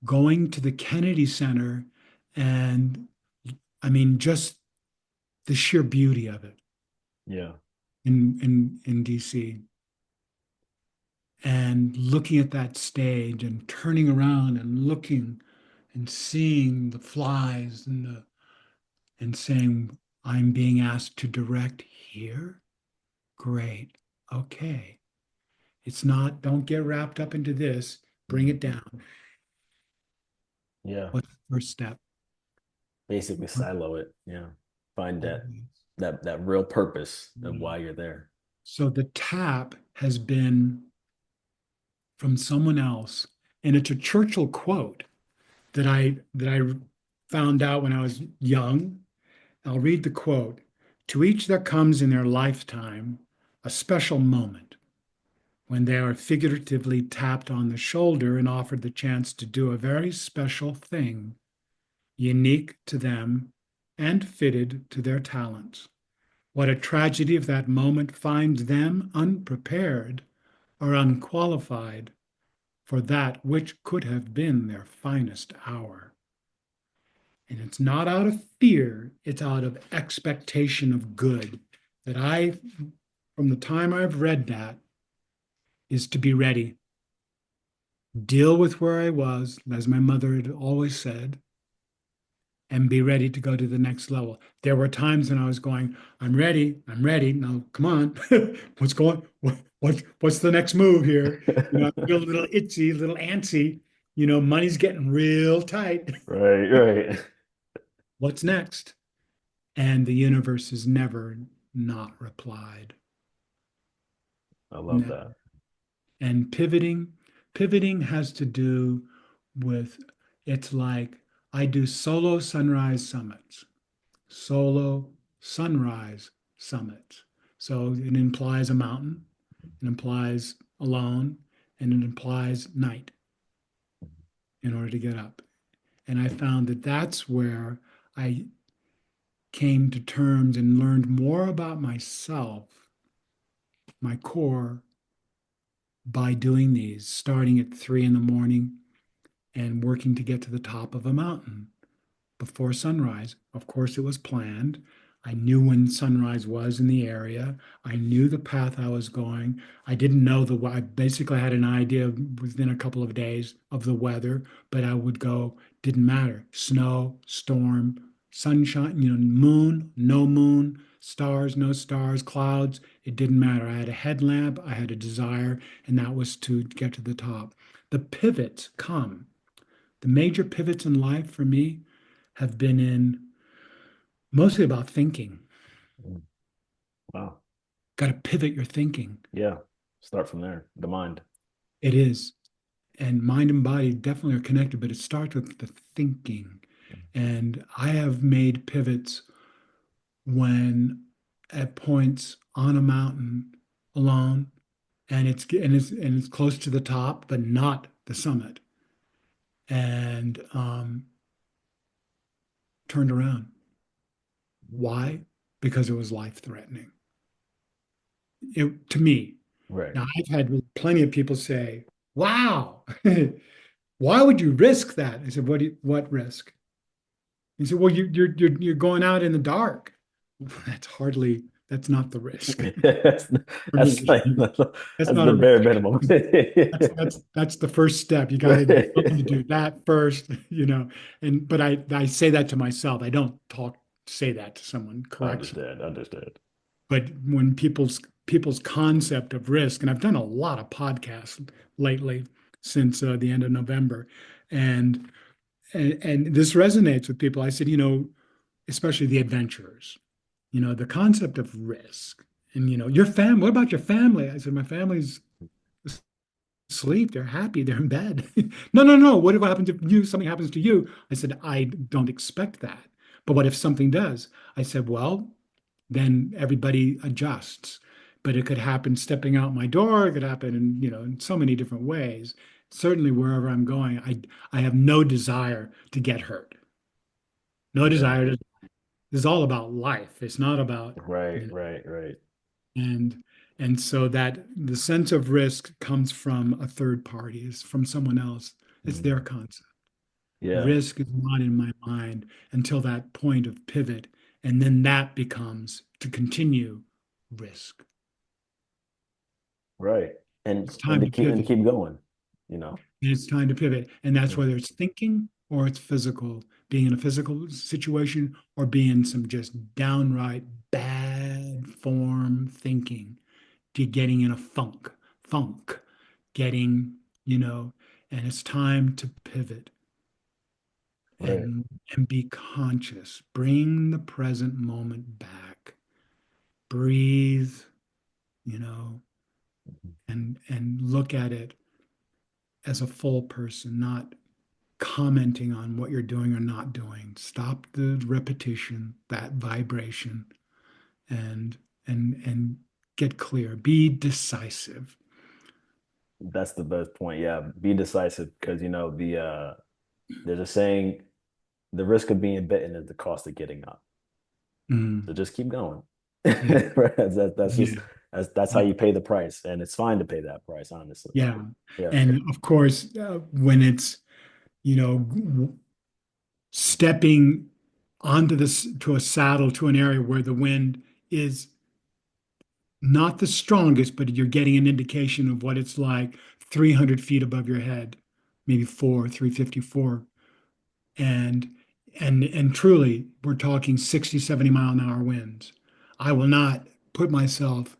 going to the Kennedy Center, and I mean, just the sheer beauty of it Yeah. in DC. And looking at that stage and turning around and looking and seeing the flies and saying, I'm being asked to direct here. Great. Okay. It's not, don't get wrapped up into this. Bring Mhm. it down. Yeah. What's the first step? Basically silo it. Yeah. Find Always. that real purpose of why you're there. So the tap has been from someone else, and it's a Churchill quote that I found out when I was young. I'll read the quote. To each there comes in their lifetime a special moment when they are figuratively tapped on the shoulder and offered the chance to do a very special thing, unique to them and fitted to their talents. What a tragedy if that moment finds them unprepared or unqualified for that which could have been their finest hour. And it's not out of fear, it's out of expectation of good that from the time I've read that, is to be ready. Deal with where I was, as my mother had always said, and be ready to go to the next level. There were times when I was going, I'm ready, I'm ready. Now, come on, what's going? What's the next move here? I feel a little itchy, a little antsy. Money's getting real tight. Right, right. What's next? And the universe has never not replied. I love Never. that. And pivoting has to do with it's like I do solo sunrise summits. Solo sunrise summits. So it implies a mountain, it implies alone, and it implies night in order to get up. And I found that that's where I came to terms and learned more about myself, my core, by doing these, starting at 3 in the morning and working to get to the top of a mountain before sunrise. Of course, it was planned. I knew when sunrise was in the area. I knew the path I was going. I didn't know I basically had an idea within a couple of days of the weather, but I would go, didn't matter. Snow, storm, sunshine, moon, no moon, stars, no stars, clouds. It didn't matter. I had a headlamp, I had a desire, and that was to get to the top. The pivots come. The major pivots in life for me have been in mostly about thinking. Mm. Wow. Got to pivot your thinking. Yeah. Start from there. The mind. It is. And mind and body definitely are connected, but it starts with the thinking. And I have made pivots when at points on a mountain alone, and it's close to the top, but not the summit. And turned around. Why? Because it was life threatening. It to me. Right. Now I've had plenty of people say, "Wow, why would you risk that?" I said, what risk?" He said, "Well, you're going out in the dark." That's not the risk That's, for that's me. like That's that's not the a bare risk. minimum. That's the first step. You got to be willing to do that first, but I say that to myself. I don't say that to someone, correct. Understand, understand. But when people's concept of risk, and I've done a lot of podcasts lately since the end of November, and, and this resonates with people. I said, especially the adventurers, the concept of risk, and your family. What about your family? I said, my family's asleep. They're happy. They're in bed. No, no, no. What if happens if something happens to you? I said, I don't expect that. But what if something does? I said, well, then everybody adjusts. But it could happen stepping out my door. It could happen in so many different ways. Certainly, wherever I'm going, I have no desire to get hurt. No Yeah. desire to. This is all about life. It's not about, Right, right, right. and and so that the sense of risk comes from a third party, is from someone else. It's their Mm. concept. Yeah, Risk is not in my mind until that point of pivot, and then that becomes to continue risk. right. It's time to And to pivot. keep going, you know. And it's time to pivot. And that's Mm. whether it's thinking or it's physical, being in a physical situation or being some just downright bad form thinking, to getting in a funk, getting, you know, and it's time to pivot Right. and be conscious. Bring the present moment back. Breathe, you know, and look at it as a full person, not commenting on what you're doing or not doing. Stop the repetition, that vibration, and and get clear. Be decisive. That's the best point. Yeah, be decisive because there's a saying, the risk of being bitten is the cost of getting up. So Mm, just keep going. yeah, Right? That's just yeah, that's how you pay the price, and it's fine to pay that price, honestly. yeah. Yeah. And of course, when it's stepping onto this to a saddle to an area where the wind is not the strongest, but you're getting an indication of what it's like 300 feet above your head, maybe 354. And and truly, we're talking 60, 70 mile an hour winds. I will not put myself,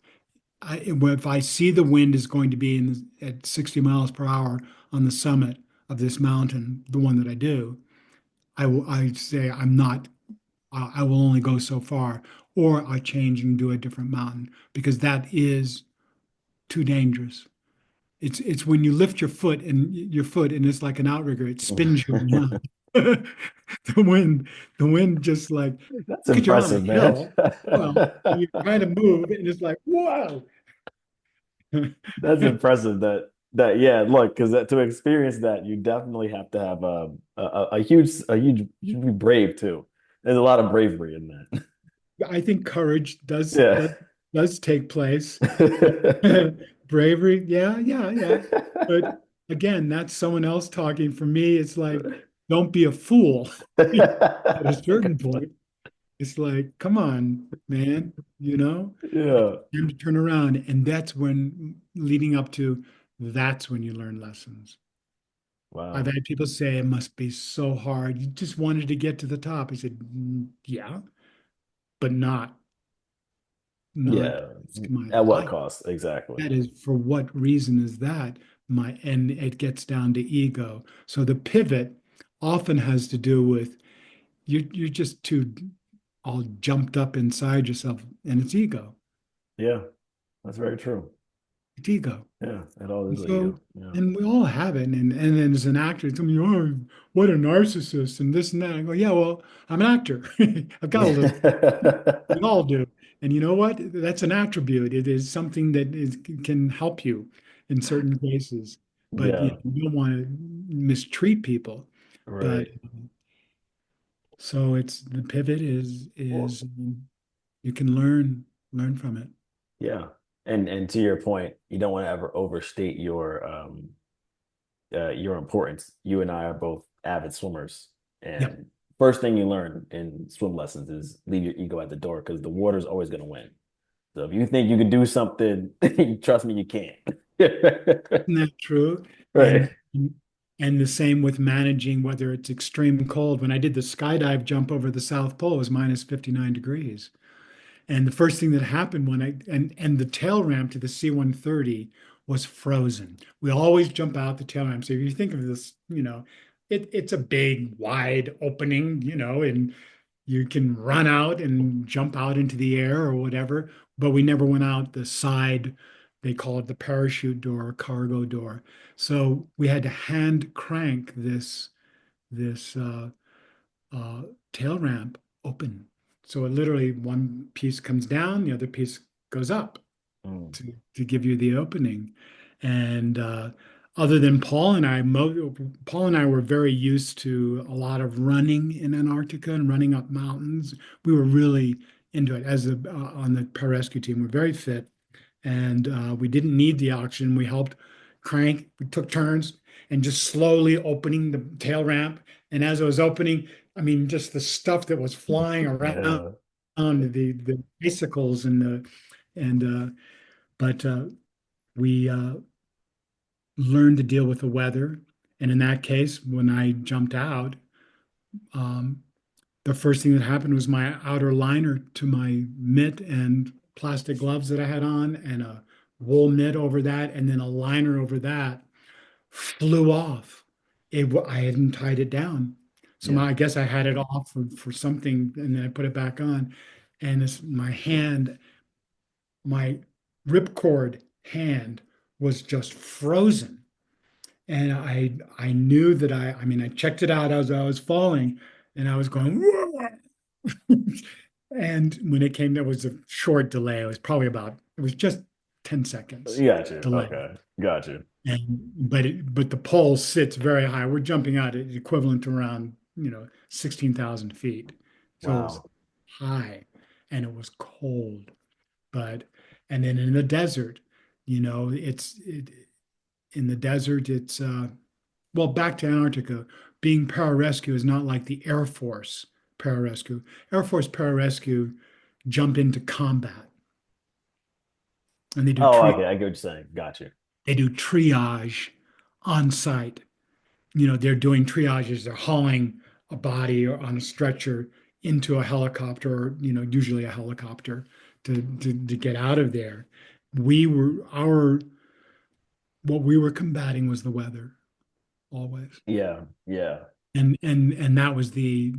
if I see the wind is going to be at 60 miles per hour on the summit of this mountain, the one that I do, I say I'm not, I will only go so far, or I change and do a different mountain because that is too dangerous. It's when you lift your foot and it's like an outrigger. It spins you around. The wind just like, That's look at you're on a impressive, man. hill. Well, you're trying to move and it's like, whoa. That's impressive that yeah, look, because to experience that, you definitely have to have a huge you should be brave too. There's a lot of bravery in that. I think courage does Yeah. does does take place. Bravery, yeah, yeah, yeah. But again, that's someone else talking. For me, it's like, don't be a fool at a certain point. It's like, come on, man, you know, Yeah. time to turn around. And that's when, leading up to, that's when you learn lessons. I've Wow. had people say it must be so hard. You just wanted to get to the top. I said, yeah, but not Yeah. risk my At what life. cost? Exactly. That is, for what reason is that? And it gets down to ego. So the pivot often has to do with you're just too all jumped up inside yourself, and it's ego. Yeah, that's very true. It's ego. Yeah, it all And is so, ego. Yeah. and we all have it. And then as an actor, it's me, oh, what a narcissist and this and that. I go, yeah, well, I'm an actor. I've got a little. We all do. And you know what? That's an attribute. It is something that can help you in certain cases. But Yeah, you don't want to mistreat people. But right. so it's the pivot Well, is you can learn from it. yeah. And to your point, you don't want to ever overstate your importance. You and I are both avid swimmers, Yep. and first thing you learn in swim lessons is leave your ego at the door because the water's always going to win. So if you think you can do something, trust me, you can't. Isn't that true? Right. And and the same with managing whether it's extreme cold. When I did the skydive jump over the South Pole, it was minus 59 degrees. And the first thing that happened when and the tail ramp to the C-130 was frozen. We always jump out the tail ramp. So if you think of this, it's a big, wide opening, and you can run out and jump out into the air or whatever, but we never went out the side. They call it the parachute door, cargo door. So we had to hand crank this uh, tail ramp open. So it literally one piece comes down, the other piece goes up Mm. to give you the opening. And other than Paul and I were very used to a lot of running in Antarctica and running up mountains. We were really into it on the pararescue team. We're very fit, and we didn't need the oxygen. We helped crank. We took turns and just slowly opening the tail ramp. And as it was opening, I mean, just the stuff that was flying around, Yeah. the bicycles and but we learned to deal with the weather. And in that case, when I jumped out, um, the first thing that happened was my outer liner to my mitt and plastic gloves that I had on, and a wool mitt over that, and then a liner over that flew off. I hadn't tied it down. So Yeah. I guess I had it off for something, and then I put it back on. And my hand, my ripcord hand was just frozen. And I knew that I mean, I checked it out as I was falling, and I was going, and when it came, there was a short delay. It was just 10 seconds Got you. delay. Okay. Got you. But the pole sits very high. We're jumping out at equivalent to around, 16,000 feet. So it was Wow. high and it was cold. But and then in the desert, in the desert, it's well, back to Antarctica, being pararescue is not like the Air Force pararescue. Air Force pararescue jump into combat and Oh, okay. I get what you're saying. Got you. they do triage on site. They're doing triages. They're hauling a body or on a stretcher into a helicopter, or, usually a helicopter to get out of there. We were our What we were combating was the weather always. Yeah. Yeah. And that was the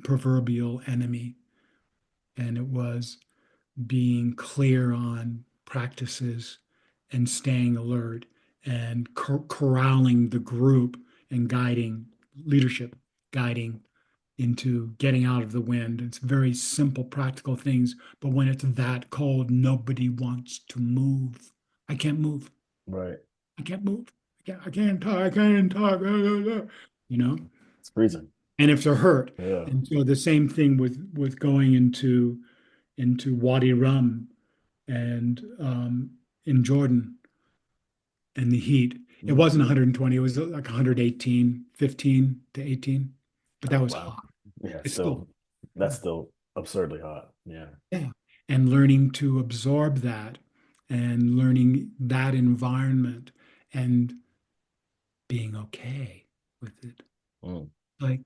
proverbial enemy. And it was being clear on practices and staying alert and corralling the group and guiding leadership, guiding into getting out of the wind. It's very simple, practical things. But when it's that cold, nobody wants to move. I can't move. Right. I can't move. I can't talk. I can't talk. You know, It's freezing. and if they're hurt. Yeah. And so the same thing with going into Wadi Rum and in Jordan and the heat. It Mm. wasn't 120, it was like 118, 15 to 18, but that Oh, was wow. hot. Yeah. It's still Still, that's still absurdly hot. Yeah. Yeah. And learning to absorb that and learning that environment and being okay with it. Mm. Like,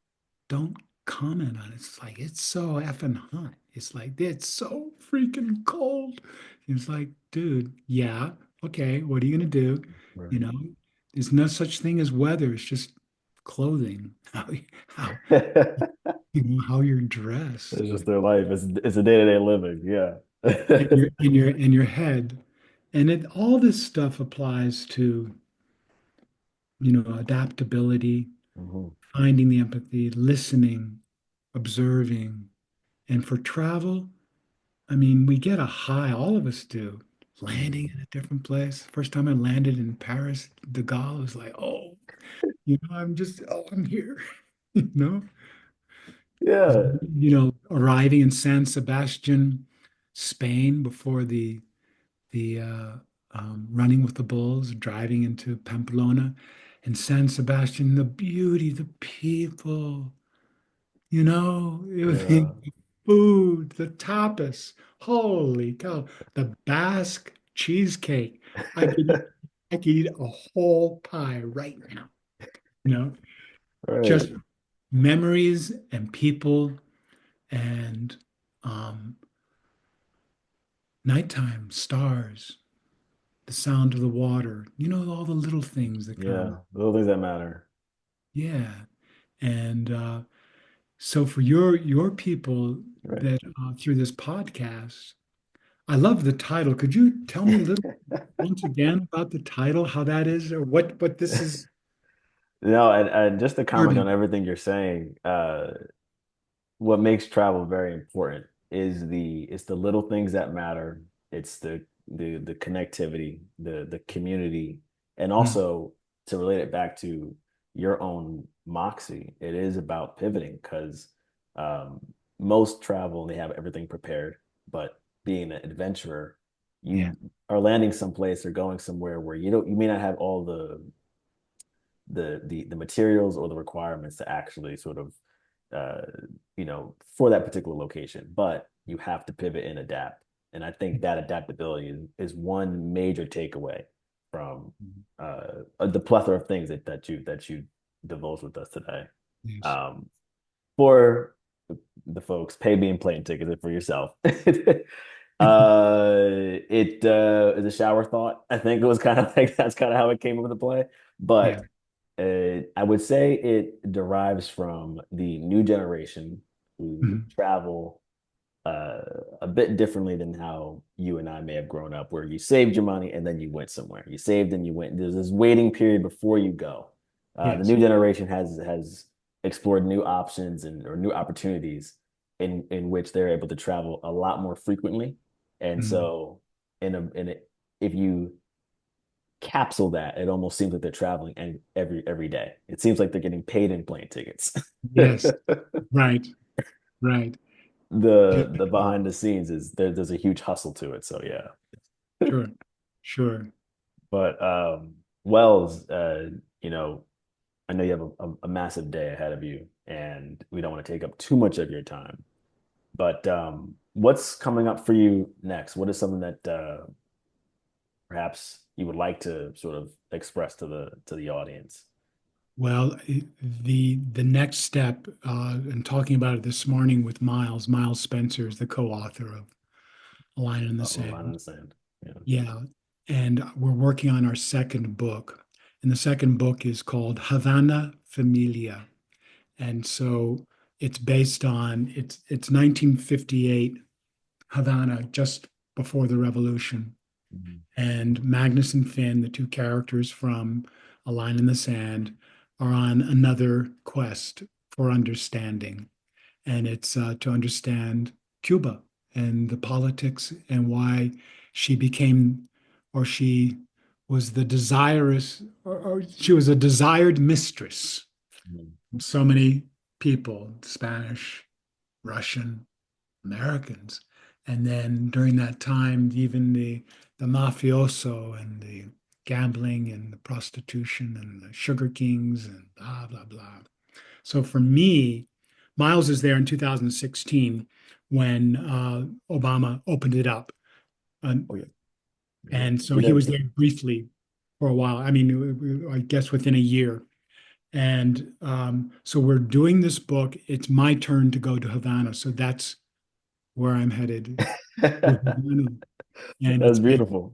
don't comment on it. It's like, it's so effing hot. It's like, it's so freaking cold. It's like, dude, yeah, okay, what are you gonna do? You Right. know, there's no such thing as weather. It's just clothing, how how you're dressed It's just their life. It's a day-to-day living. Yeah. in your head. And it all this stuff applies to, adaptability, Mhm. finding the empathy, listening, observing. And for travel, I mean, we get a high, all of us do. Landing in a different place. First time I landed in Paris, de Gaulle was like, oh, I'm here. You know, Yeah. arriving in San Sebastian, Spain before the running with the bulls, driving into Pamplona and San Sebastian, the beauty, the people, it was Yeah. the food, the tapas. Holy cow, the Basque cheesecake. I could I could eat a whole pie right now. You know, Right. just memories and people and um, nighttime stars, the sound of the water. All the little things that come. Yeah. Little things that matter. Yeah, and so for your people Right. that through this podcast. I love the title. Could you tell me a little once again about the title, how that is, or what this is No, and just to comment on serving? everything you're saying, what makes travel very important is it's the little things that matter. It's the connectivity, the community, and Mm, also to relate it back to your own moxie. It is about pivoting because um, most travel they have everything prepared, but being an adventurer, yeah. you are landing someplace or going somewhere where you may not have all the materials or the requirements to actually sort of uh, for that particular location, but you have to pivot and adapt. And I think that adaptability is one major takeaway from the plethora of things that you divulged with us today. Yes. Um, for the folks, pay me in plane tickets for yourself. It is a shower thought. I think it was kind of like that's kind of how it came into play. Yeah. But I would say it derives from the new generation who Mhm. travel a bit differently than how you and I may have grown up, where you saved your money and then you went somewhere. You saved and you went. There's this waiting period before you go. The Yes. new generation has explored new options or new opportunities in which they're able to travel a lot more frequently. And Mhm. so, if you capsule that, it almost seems like they're traveling and every day. It seems like they're getting paid in plane tickets. Yes. Right. Right. The Beautiful. behind the scenes is there's a huge hustle to it. So yeah. Sure. Sure. But Wells, you know, I know you have a massive day ahead of you, and we don't want to take up too much of your time. But what's coming up for you next? What is something that perhaps you would like to sort of express to the audience? Well, the next step, and talking about it this morning with Miles Spencer is the co-author of A Line in the Oh, line in Sand. the sand. Yeah. Yeah. And we're working on our second book. And the second book is called Havana Familia. And so it's 1958 Havana, just before the revolution. Mhm. And Magnus and Finn, the two characters from A Line in the Sand, are on another quest for understanding. And it's to understand Cuba and the politics and why she became, or she was the desirous, or she was a desired mistress Mhm. from so many people, Spanish, Russian, Americans. And then during that time, even the mafioso and the gambling and the prostitution and the sugar kings and blah, blah, blah. So for me, Miles is there in 2016, when Obama opened it up. Oh yeah. Yeah. And so You he did. was there briefly for a while. I mean, I guess within a year. And so we're doing this book. It's my turn to go to Havana. So that's where I'm headed to Havana. And That's it's been beautiful.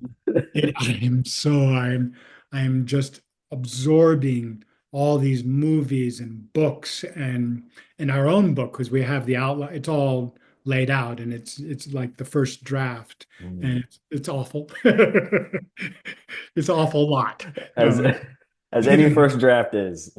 I'm just absorbing all these movies and books and our own book because we have the outline. It's all laid out and it's like the first draft and Mm. it's awful. It's awful lot. As as any first draft is.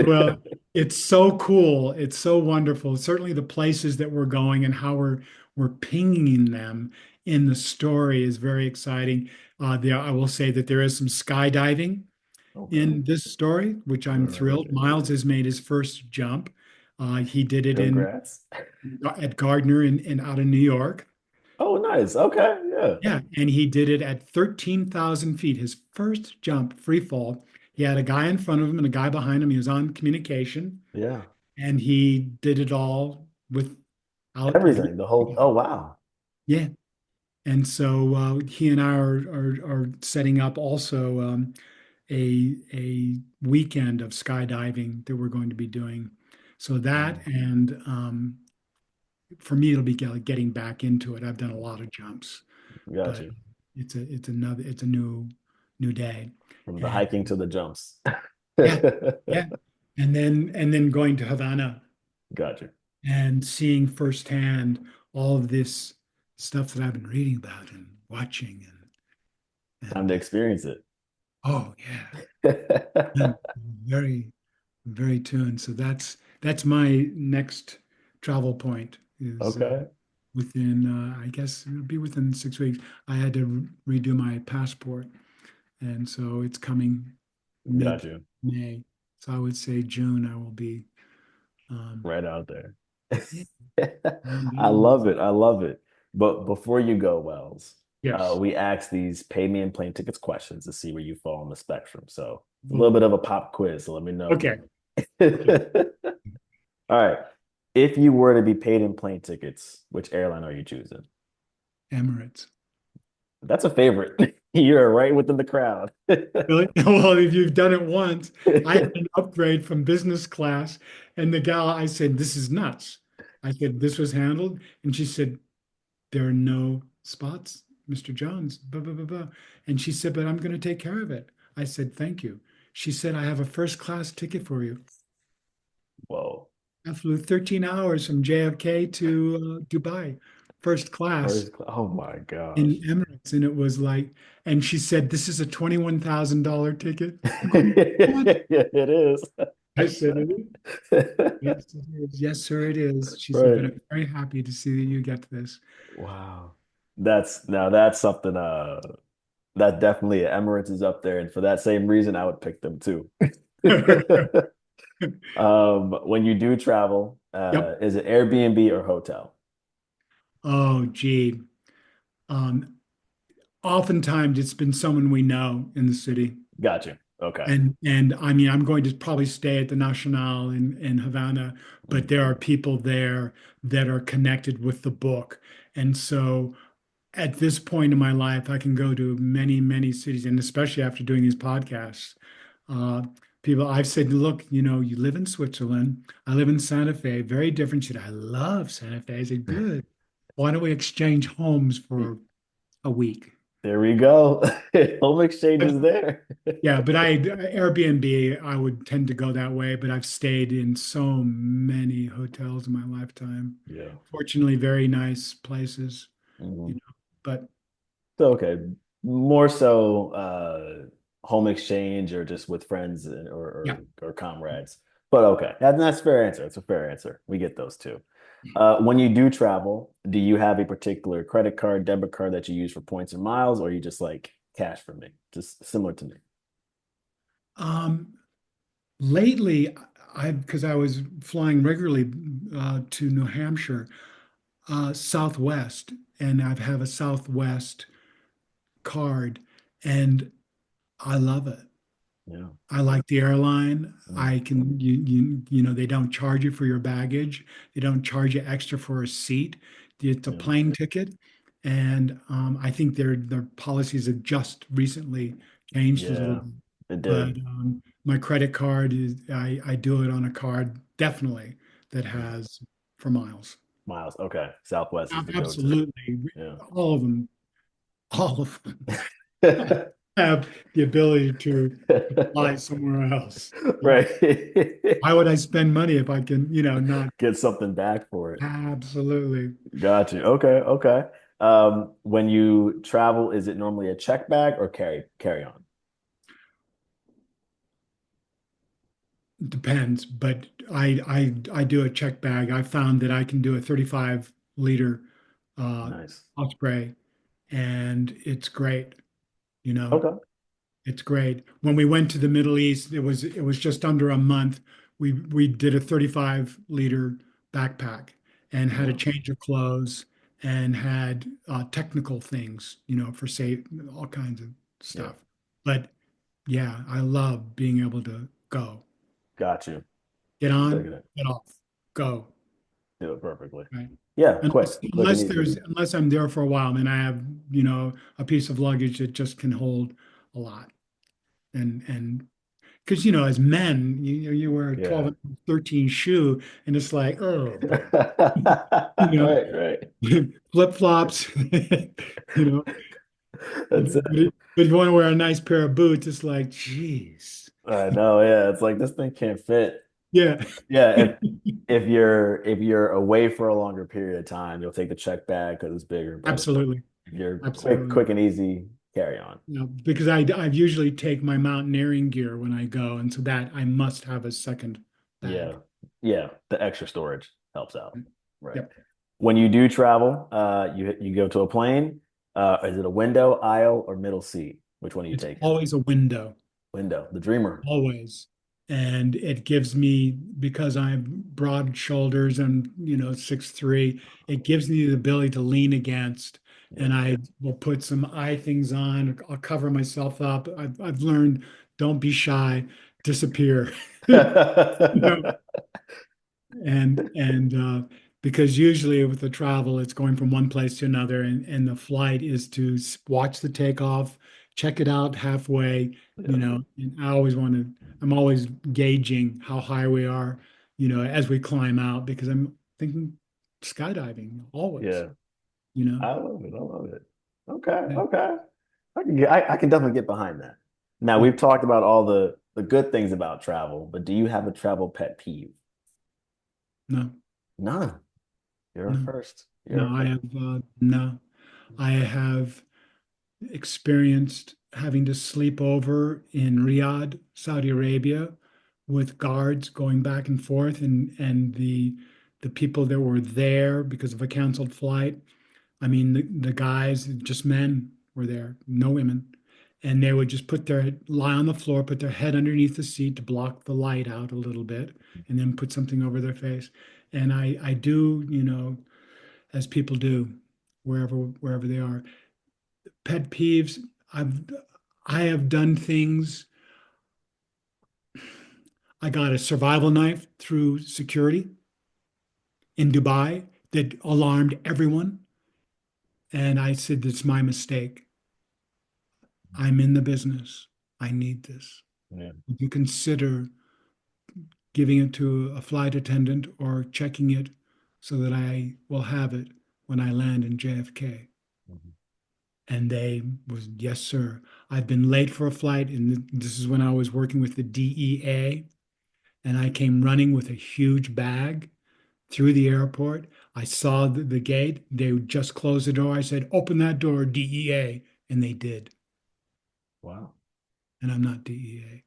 Well, it's so cool. It's so wonderful. Certainly the places that we're going and how we're pinging them in the story is very exciting. I will say that there is some skydiving Okay. in this story, which I'm thrilled. Right. Miles has made his first jump. He did it in Congrats. at Gardner in out of New York. Oh, nice. Okay. Yeah. Yeah, and he did it at 13,000 feet. His first jump, free fall. He had a guy in front of him and a guy behind him. He was on communication, Yeah. and he did it all without a Everything. The whole. Oh, wow. yeah. And so he and I are setting up also a weekend of skydiving that we're going to be doing. So that Mm, and for me it'll be getting back into it. I've done a lot of jumps, got but you. it's a new day. From the And hiking to the jumps. yeah, yeah. And then going to Havana Got you. and seeing firsthand all of this stuff that I've been reading about and watching Time to and experience it. oh yeah, I'm very tuned. So that's my next travel point is Okay. within I guess it'll be within 6 weeks. I had to redo my passport, and so it's coming Got you. mid-May. So I would say June I will be um, Right out there. yeah, I love it. I love it. But before you go, Wells, yes. we ask these pay me and plane tickets questions to see where you fall on the spectrum. So it's a little Oh, bit of a pop quiz. So let me know if okay. you. Okay. All right. If you were to be paid in plane tickets, which airline are you choosing? Emirates. That's a favorite. You're right within the crowd. Really? Well, if you've done it once, I had an upgrade from business class, and the gal, I said, "This is nuts." I said, "This was handled," and she said, "There are no spots, Mr. Jones." Blah, blah, blah, blah. And she said, "But I'm going to take care of it." I said, "Thank you." She said, "I have a first class ticket for you." Whoa. I flew 13 hours from JFK to Dubai, first class Oh my in gosh. Emirates, and it was like, and she said, "This is a $21,000 ticket." I'm going, "What?" Yeah, it is. I said, "It is." Yes, it is. Yes, sir, it is. She said, "But Right. I'm very happy to see that you get this." Wow. That's something that definitely Emirates is up there. And for that same reason, I would pick them too. When you do travel, Yep. is it Airbnb or hotel? Oh, gee. Um, Oftentimes it's been someone we know in the city. Got you. Okay. And I mean, I'm going to probably stay at the Nacional in Havana, but there Mhm. are people there that are connected with the book. And so at this point in my life, I can go to many, many cities, and especially after doing these podcasts. Uh, I've said, look, you live in Switzerland. I live in Santa Fe, very different. She said, I love Santa Fe. I said, good. Why don't we exchange homes for a week? There we go. Home exchange is there. Yeah, but Airbnb, I would tend to go that way, but I've stayed in so many hotels in my lifetime. Yeah. Fortunately, very nice places, you Mhm. know. But So, okay, more so home exchange or just with friends yeah. or comrades. But okay, that's a fair answer. It's a fair answer. We get those too. When you do travel, do you have a particular credit card, debit card that you use for points and miles, or you just like cash for me? Just similar to me. Um, Lately, because I was flying regularly to New Hampshire, Southwest, and I have a Southwest card, and I love it. Yeah. I like the airline. Mm. I can they don't charge you for your baggage. They don't charge you extra for a seat. It's a Yeah. plane ticket, and I think their policies have just recently changed a little Yeah, bit. it But did. my credit card is I do it on a card definitely that Mhm. has for miles. Miles. Okay. Southwest is the go-to. Absolutely, Yeah. all of them, all of them have the ability to fly somewhere else. Right. Why would I spend money if I can, not? Get something back for it. Absolutely. Got you. Okay, okay. When you travel, is it normally a check bag or carry on? Depends, but I do a check bag. I found that I can do a 35-liter uh, Nice. Osprey, and it's great. You know, Okay. it's great. When we went to the Middle East, it was just under a month. We did a 35-liter backpack and had a Yeah. change of clothes and had technical things, for safe, all kinds of Yeah. stuff. But yeah, I love being able to go, Got you. get I'm taking on, it. get off, go. Do it perfectly. Right. Yeah, Unless, quick and unless easy. there's unless I'm there for a while, then I have, a piece of luggage that just can hold a lot. And because as men, you wear a 12 Yeah. and 13 shoe, and it's like, oh boy, you Right, right. flip-flops, you know. That's it. But if you want to wear a nice pair of boots, it's like, geez. I know, yeah. It's like this thing can't fit. Yeah. Yeah, if you're away for a longer period of time, you'll take the check bag because it's bigger. But Absolutely. if you're quick, Absolutely. quick and easy, carry on. Because I usually take my mountaineering gear when I go, and so that I must have a second bag. Yeah. Yeah. The extra storage helps out. Right. Yep. When you do travel, you go to a plane. Is it a window, aisle, or middle seat? Which one are you It's taking? always a window, Window, the dreamer. always. And it gives me, because I have broad shoulders and, 6'3", it gives me the ability to lean against. Yeah. And I will put some eye things on. I'll cover myself up. I've learned, don't be shy, disappear. You know, and because usually with the travel it's going from one place to another, and the flight is to watch the takeoff, check it out halfway, Yeah. and I'm always gauging how high we are, as we climb out, because I'm thinking skydiving always, Yeah. you know. I love it. I love it. Okay. Yeah, Okay. I can definitely get behind that. Now yeah. we've talked about all the good things about travel, but do you have a travel pet peeve? No, None. You're a no, first. You're no, a first. no, I have experienced having to sleep over in Riyadh, Saudi Arabia, with guards going back and forth, and the people that were there because of a canceled flight. I mean, the guys, just men were there, no women. And they would just lie on the floor, put their head underneath the seat to block the light out a little bit, and then put something over their face. And I do, as people do, wherever they are. Pet peeves. I've I have done things. I got a survival knife through security in Dubai that alarmed everyone. And I said, "It's my mistake. I'm in the business. I need this. Yeah. Would you consider giving it to a flight attendant or checking it so that I will have it when I land in JFK?" Mhm. And they was, "Yes, sir. I've been late for a flight." And this is when I was working with the DEA. And I came running with a huge bag through the airport. I saw the gate. They would just close the door. I said, "Open that door, DEA." And they did. Wow. And I'm not DEA.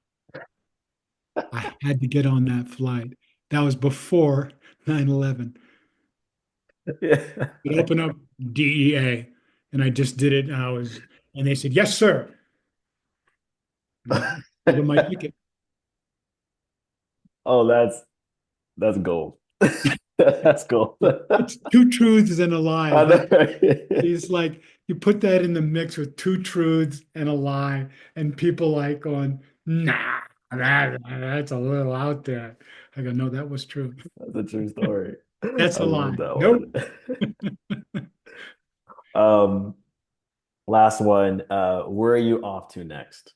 I had to get on that flight. That was before 9/11. Yeah. It opened up, DEA. And I just did it. And they said, "Yes, sir." And I gave them my ticket. Oh, that's gold. That's gold. It's two truths and a lie. I That know, right? It's like you put that in the mix with two truths and a lie, and people like going, "Nah, that's a little out there." I go, "No, that was true." That's a true story. That's I a love lie. that Nope. one. Um, last one. Where are you off to next?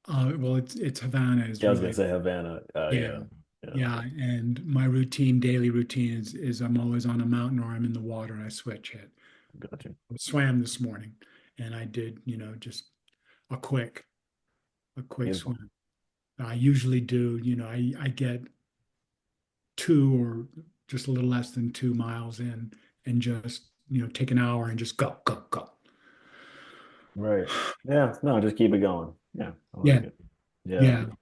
Well, it's Havana is Yeah, I was gonna really, say Havana. yeah, Yeah, yeah, yeah. And my routine, daily routine is I'm always on a mountain or I'm in the water and I switch it. got you. I swam this morning and I did, just a quick, a quick Beautiful. swim. I usually do, I get 2 or just a little less than 2 miles in and just, take an hour and just go, go, go. Right. Yeah. No, just keep it going. Yeah, I like Yeah, it. Yeah, yeah. and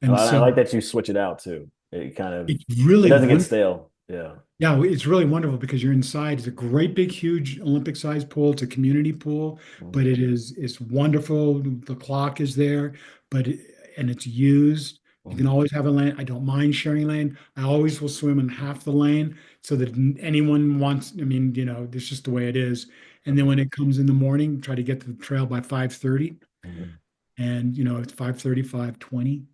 And I so like that you switch it out too. It kind of it's it really doesn't get wonderful. stale. Yeah. Yeah, it's really wonderful because you're inside. It's a great big huge Olympic sized pool. It's a community pool, Mhm. but it's wonderful. The clock is there, and it's used. You can Mhm. always have a lane. I don't mind sharing lane. I always will swim in half the lane so that anyone wants, I mean, it's just the way it is. And then when it comes in the morning, try to get to the trail by 5:30. Mhm. And it's 5:30, 5:20,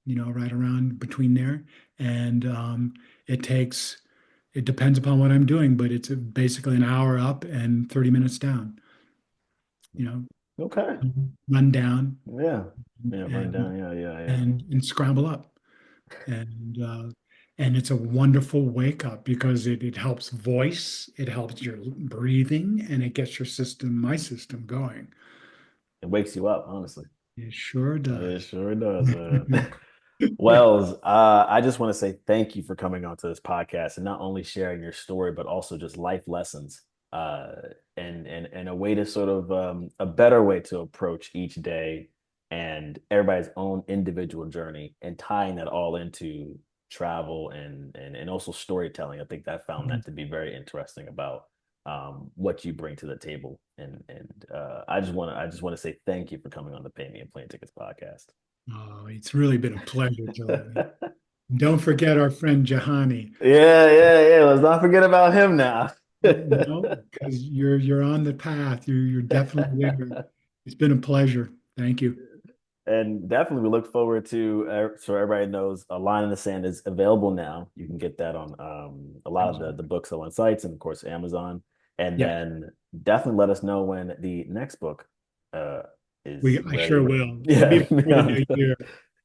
right around between there. And it depends upon what I'm doing, but it's basically an hour up and 30 minutes down, you know, Okay. run down Yeah. Yeah. Run and down. Yeah. Yeah. Yeah. and scramble up. And and it's a wonderful wake up because it helps voice, it helps your breathing, and it gets my system going. It wakes you up, honestly. It sure It does. sure does, man. Wells, I just want to say thank you for coming onto this podcast and not only sharing your story, but also just life lessons, uh, and a way to sort of a better way to approach each day and everybody's own individual journey and tying that all into travel and also storytelling. I think that found that to be very interesting about what you bring to the table. And I just want to say thank you for coming on the Pay Me and Plane Tickets podcast. Oh, it's really been a pleasure, Jelani. Don't forget our friend Jahani. Yeah, yeah, yeah. Let's not forget about him now. No, because you're on the path. You're definitely there. It's been a pleasure. Thank you. And definitely, we look forward to, so everybody knows, A Line in the Sand is available now. You can get that on a lot of the books on sites and, of course, Amazon. And Yeah, then definitely let us know when the next book uh, is I sure ready. will. It'll be Yeah. before the new year,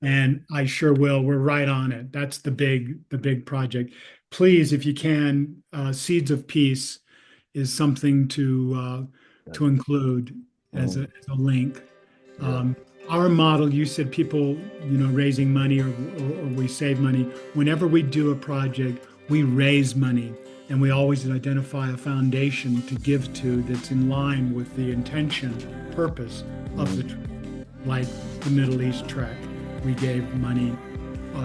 and I sure will. We're right on it. That's the big project. Please, if you can, Seeds of Peace is something to Gotcha. include Mhm. as a link. Yeah. Um, our model, you said people, raising money or we save money. Whenever we do a project, we raise money and we always identify a foundation to give to that's in line with the intention, purpose of the, Mhm. like the Middle East trek. We gave money,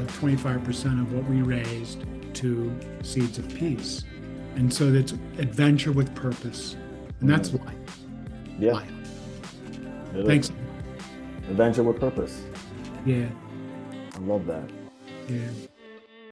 25% of what we raised to Seeds of Peace. And so that's adventure with purpose. And that's Mhm. life. Yeah, Life. it is. Thanks. Adventure with purpose. Yeah. I love that. Yeah.